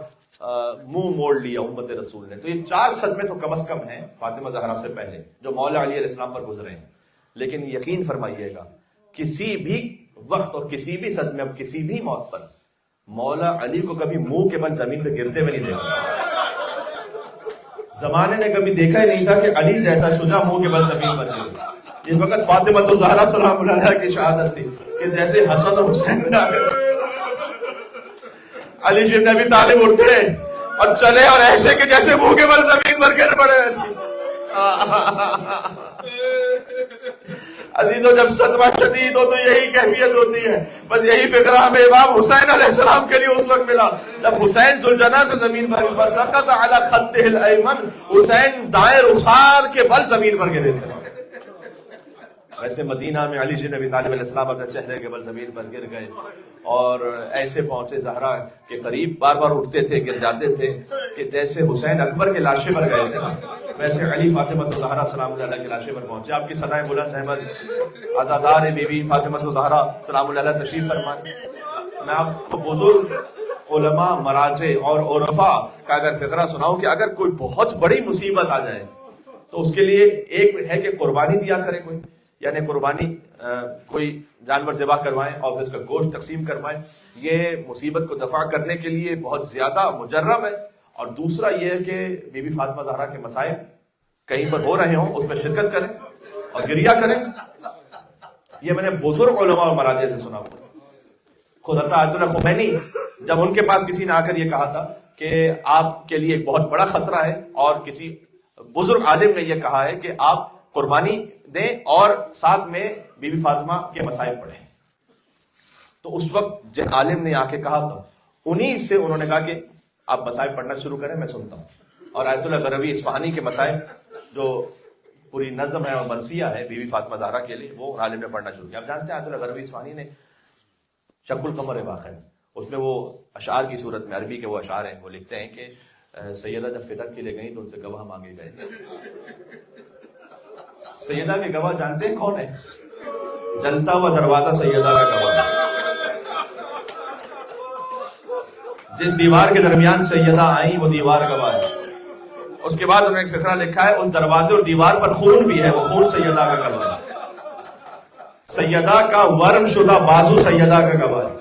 منہ موڑ لیا امت رسول نے. تو یہ 4 صدمے تو کم از کم ہیں فاطمہ زہرا سے پہلے جو مولا علی علیہ السلام پر گزرے ہیں. لیکن یقین فرمائیے گا کسی بھی وقت اور کسی بھی صدمے اور کسی بھی موت پر مولا علی کو کبھی منہ کے بل زمین پہ گرتے ہوئے نہیں دیکھا. زمانے نے کبھی دیکھا ہی نہیں تھا کہ علی جیسا شجاع منہ کے بل زمین پر گرے. یہ فقط فاطمہ الزہرا سلام اللہ علیہا کی شہادت تھی کہ جیسے حسن اور حسین نے علی بن ابی طالب اٹھ گئے اور چلے اور ایسے کہ جیسے منہ کے بل زمین پر گر پڑے. عزیزو جب صدمہ شدید ہو تو یہی کیفیت ہوتی ہے. بس یہی فکرہ ہمیں امام حسین علیہ السلام کے لیے اس وقت ملا جب حسین ذوالجناح سے زمین پر فسقط علی خطہ الایمن، حسین دائیں رخسار کے بل زمین پر گرے تھے. ویسے مدینہ میں علی بن ابی طالب علیہ السلام اپنے چہرے کے بل زمین پر گر گئے اور ایسے پہنچے زہرا کے قریب، بار بار اٹھتے تھے گر جاتے تھے کہ جیسے حسین اکبر کے لاشے پر گئے تھے نا ویسے علی فاطمہ الزہرا سلام اللہ علیہ کے لاشے پر پہنچے. آپ کی صدائیں بلند ہیں. بس عزادار بی بی فاطمہ الزہرا سلام اللہ علیہ تشریف فرمائیں. میں آپ کو بزرگ علماء، مراجع اور عرفاء کا اگر فقرہ سناؤں کہ اگر کوئی بہت بڑی مصیبت آ جائے تو اس کے لیے ایک ہے کہ قربانی دیا کرے کوئی، یعنی قربانی کوئی جانور ذبح کروائیں اور پھر اس کا گوشت تقسیم کروائیں. یہ مصیبت کو دفع کرنے کے لیے بہت زیادہ مجرب ہے. اور دوسرا یہ ہے کہ بی بی فاطمہ زہرا کے مسائل کہیں پر ہو رہے ہوں اس میں شرکت کریں اور گریہ کریں. یہ میں نے بزرگ علماء اور مراجع سے سنا ہوا. خود حضرت آیت اللہ خمینی جب ان کے پاس کسی نے آ کر یہ کہا تھا کہ آپ کے لیے ایک بہت بڑا خطرہ ہے اور کسی بزرگ عالم نے یہ کہا ہے کہ آپ قربانی دیں اور ساتھ میں بی بی فاطمہ کے مسائل پڑھیں، تو اس وقت جن عالم نے آ کے کہا تھا انہی سے انہوں نے کہا کہ آپ مسائل پڑھنا شروع کریں، میں سنتا ہوں. اور آیت اللہ غروی اصفہانی کے مسائل جو پوری نظم ہے اور مرثیہ ہے بی بی فاطمہ زہرا کے لیے وہ عالم نے پڑھنا شروع کیا. آپ جانتے ہیں آیت اللہ غروی اصفہانی نے شق القمر واقع ہے، اس میں وہ اشعار کی صورت میں عربی کے وہ اشعار ہیں، وہ لکھتے ہیں کہ سیدہ جب فدق کے لیے گئیں تو ان سے گواہ مانگے گئے. سیدہ کے گواہ جانتے ہیں کون ہے؟ جلتا ہوا دروازہ سیدہ کا گواہ. جس دیوار کے درمیان سیدہ آئیں وہ دیوار گواہ ہے. اس کے بعد انہوں نے ایک فقرہ لکھا ہے اس دروازے اور دیوار پر خون بھی ہے، وہ خون سیدہ کا گواہ ہے. سیدہ کا ورم شدہ بازو سیدہ کا گواہ ہے.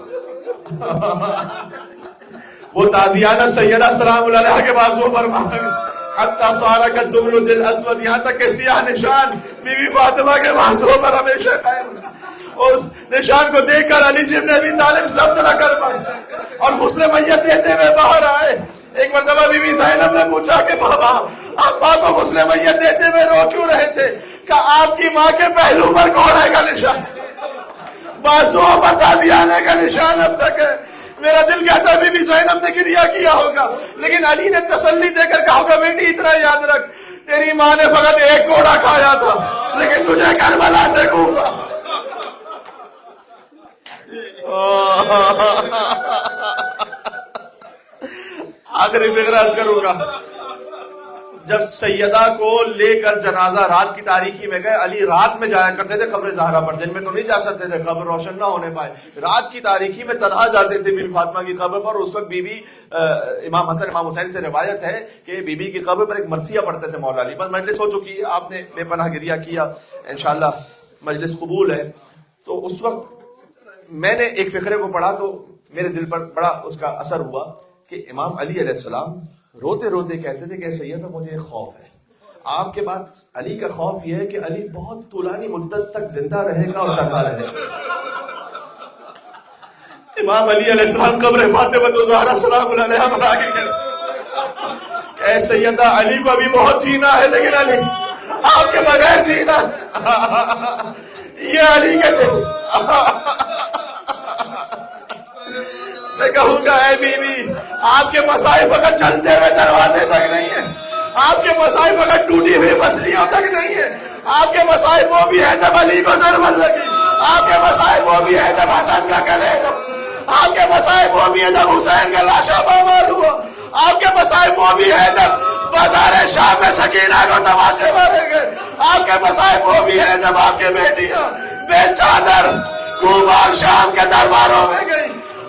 وہ تازیانہ سیدہ سلام اللہ علیہ کے بازو پر حتی سارا کا دمل دل اسود، یہاں تک کہ سیاہ نشان بی بی فاطمہ کے بازو پر ہمیشہ قائم. اس نشان کو دیکھ کر علی بن ابی طالب ضبط نہ کر پائے اور غسل میت دیتے ہوئے باہر آئے. ایک مرتبہ بی بی زینب نے پوچھا کہ بابا آپ ماں کو غسل میت دیتے ہوئے رو کیوں رہے تھے؟ کہ آپ کی ماں کے پہلو پر گھوڑے کا نشان، بازوؤں پر تازیانے کا نشان اب تک ہے. میرا دل کہتا ہے بی بی زینب نے گریہ کیا ہوگا، لیکن علی نے تسلی دے کر کہا ہوگا بیٹی اتنا یاد رکھ تیری ماں نے فقط ایک گھوڑا کھایا تھا لیکن تجھے کربلا سے کوفہ. آخری فقرہ کروں گا. جب سیدہ کو لے کر جنازہ رات کی تاریکی میں گئے، علی رات میں جایا کرتے تھے قبر زہرا پر، دن میں تو نہیں جا سکتے تھے، قبر روشن نہ ہونے پائے. رات کی تاریکی میں تنہا جاتے تھے بی بی فاطمہ کی قبر پر. اس وقت بی بی امام حسن امام حسین سے روایت ہے کہ بی بی کی قبر پر ایک مرثیہ پڑھتے تھے مولا علی. بس مجلس ہو چکی ہے، آپ نے بے پناہ گریہ کیا، انشاءاللہ مجلس قبول ہے. تو اس وقت میں نے ایک فقرے کو پڑھا تو میرے دل پر بڑا اس کا اثر ہوا کہ امام علی علیہ السلام روتے روتے کہتے تھے کہ سیدہ مجھے ایک خوف ہے. آپ کے بعد علی کا خوف یہ ہے کہ علی بہت طولانی مدت تک زندہ رہے گا اور تنہا رہے گا. امام علی علیہ السلام قبر فاطمہ الزہرا سلام اللہ علیہا پر آگے کہتے اے سیدہ علی کو ابھی بہت جینا ہے لیکن علی آپ کے بغیر جینا. یہ علی کہتے میں کہوں گا اے بی بی آپ کے مسائل فقط چلتے ہوئے دروازے تک نہیں ہیں، آپ کے مسائل فقط ٹوٹی ہوئی مچھلیوں تک نہیں ہیں. آپ کے مسائل وہ بھی ہے جب علی کو ضرورت لگی، آپ کے مسائل وہ بھی ہے جب حسن کا گلے کو، آپ کے مسائل وہ بھی ہے جب حسین کا لاشا پامال ہوا، آپ کے مسائل وہ بھی ہے جب بازار شام میں سکینہ کو تماچے مارے گئے، آپ کے مسائل وہ بھی ہے جب آپ کے بیٹیاں بے چادر کوفہ شام کے درباروں میں گئی،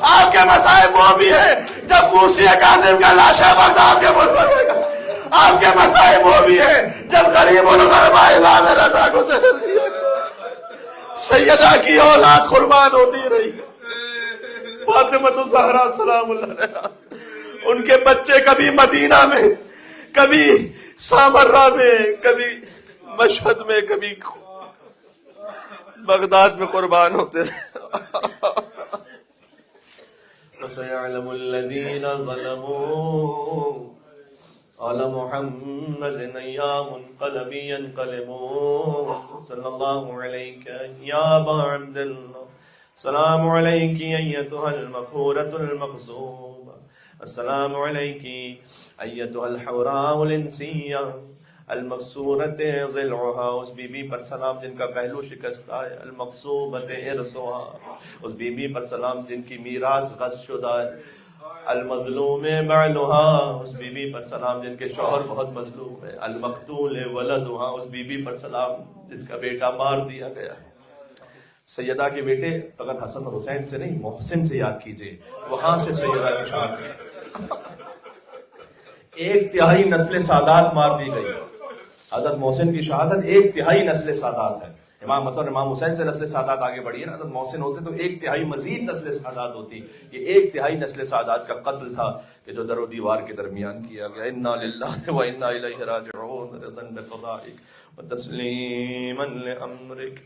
آپ کے مسائب وہ بھی ہے جب موسی کاظم کا لاشا بغداد کے ملک میں گا، آپ کے مسائب وہ بھی ہے جب غریب الغرباء امام رضا کو زہر دیا. سیدہ کی اولاد قربان ہوتی رہی، فاطمہ الزہرا سلام اللہ علیہا، ان کے بچے کبھی مدینہ میں، کبھی سامرہ میں، کبھی مشہد میں، کبھی بغداد میں قربان ہوتے رہے۔ وَسَيَعْلَمُ الَّذِينَ ظَلَمُوا عَلَى مُحَمَّدٍ أَيَّا مُنْقَلَبٍ يَنْقَلِبُونَ صلی اللہ علیہ یا ابا عبد اللہ، السلام علیک ایتھا المغفورۃ المقصوبہ، السلام علیک ایتھا الحوراء الانسیہ المقصورۃ ضلعها، اس بی بی پر سلام جن کا پہلو شکستہ ہے، المقصوبۃ ارثها، اس بی بی پر سلام جن کی میراث غصب شدہ ہے، المظلوم بعلها، اس بی بی پر سلام جن کے شوہر بہت مظلوم ہے، المقتول ولدها، اس بی بی پر سلام جس کا بیٹا مار دیا گیا ہے۔ سیدہ کے بیٹے فقط حسن اور حسین سے نہیں، محسن سے یاد کیجئے، وہاں سے سیدہ کی شان ایک تہائی نسل سادات مار دی گئی۔ حضرت محسن کی شہادت ایک تہائی نسل سادات ہے۔ امام حسن امام حسین سے نسل سادات آگے بڑھی ہے نا، حضرت محسن ہوتے تو ایک تہائی مزید نسل سادات ہوتی۔ یہ ایک تہائی نسل سادات کا قتل تھا کہ جو در و دیوار کے درمیان کیا گیا۔ انا للہ و انا الیہ راجعون، رضا بقضائک و تسلیما لامرک۔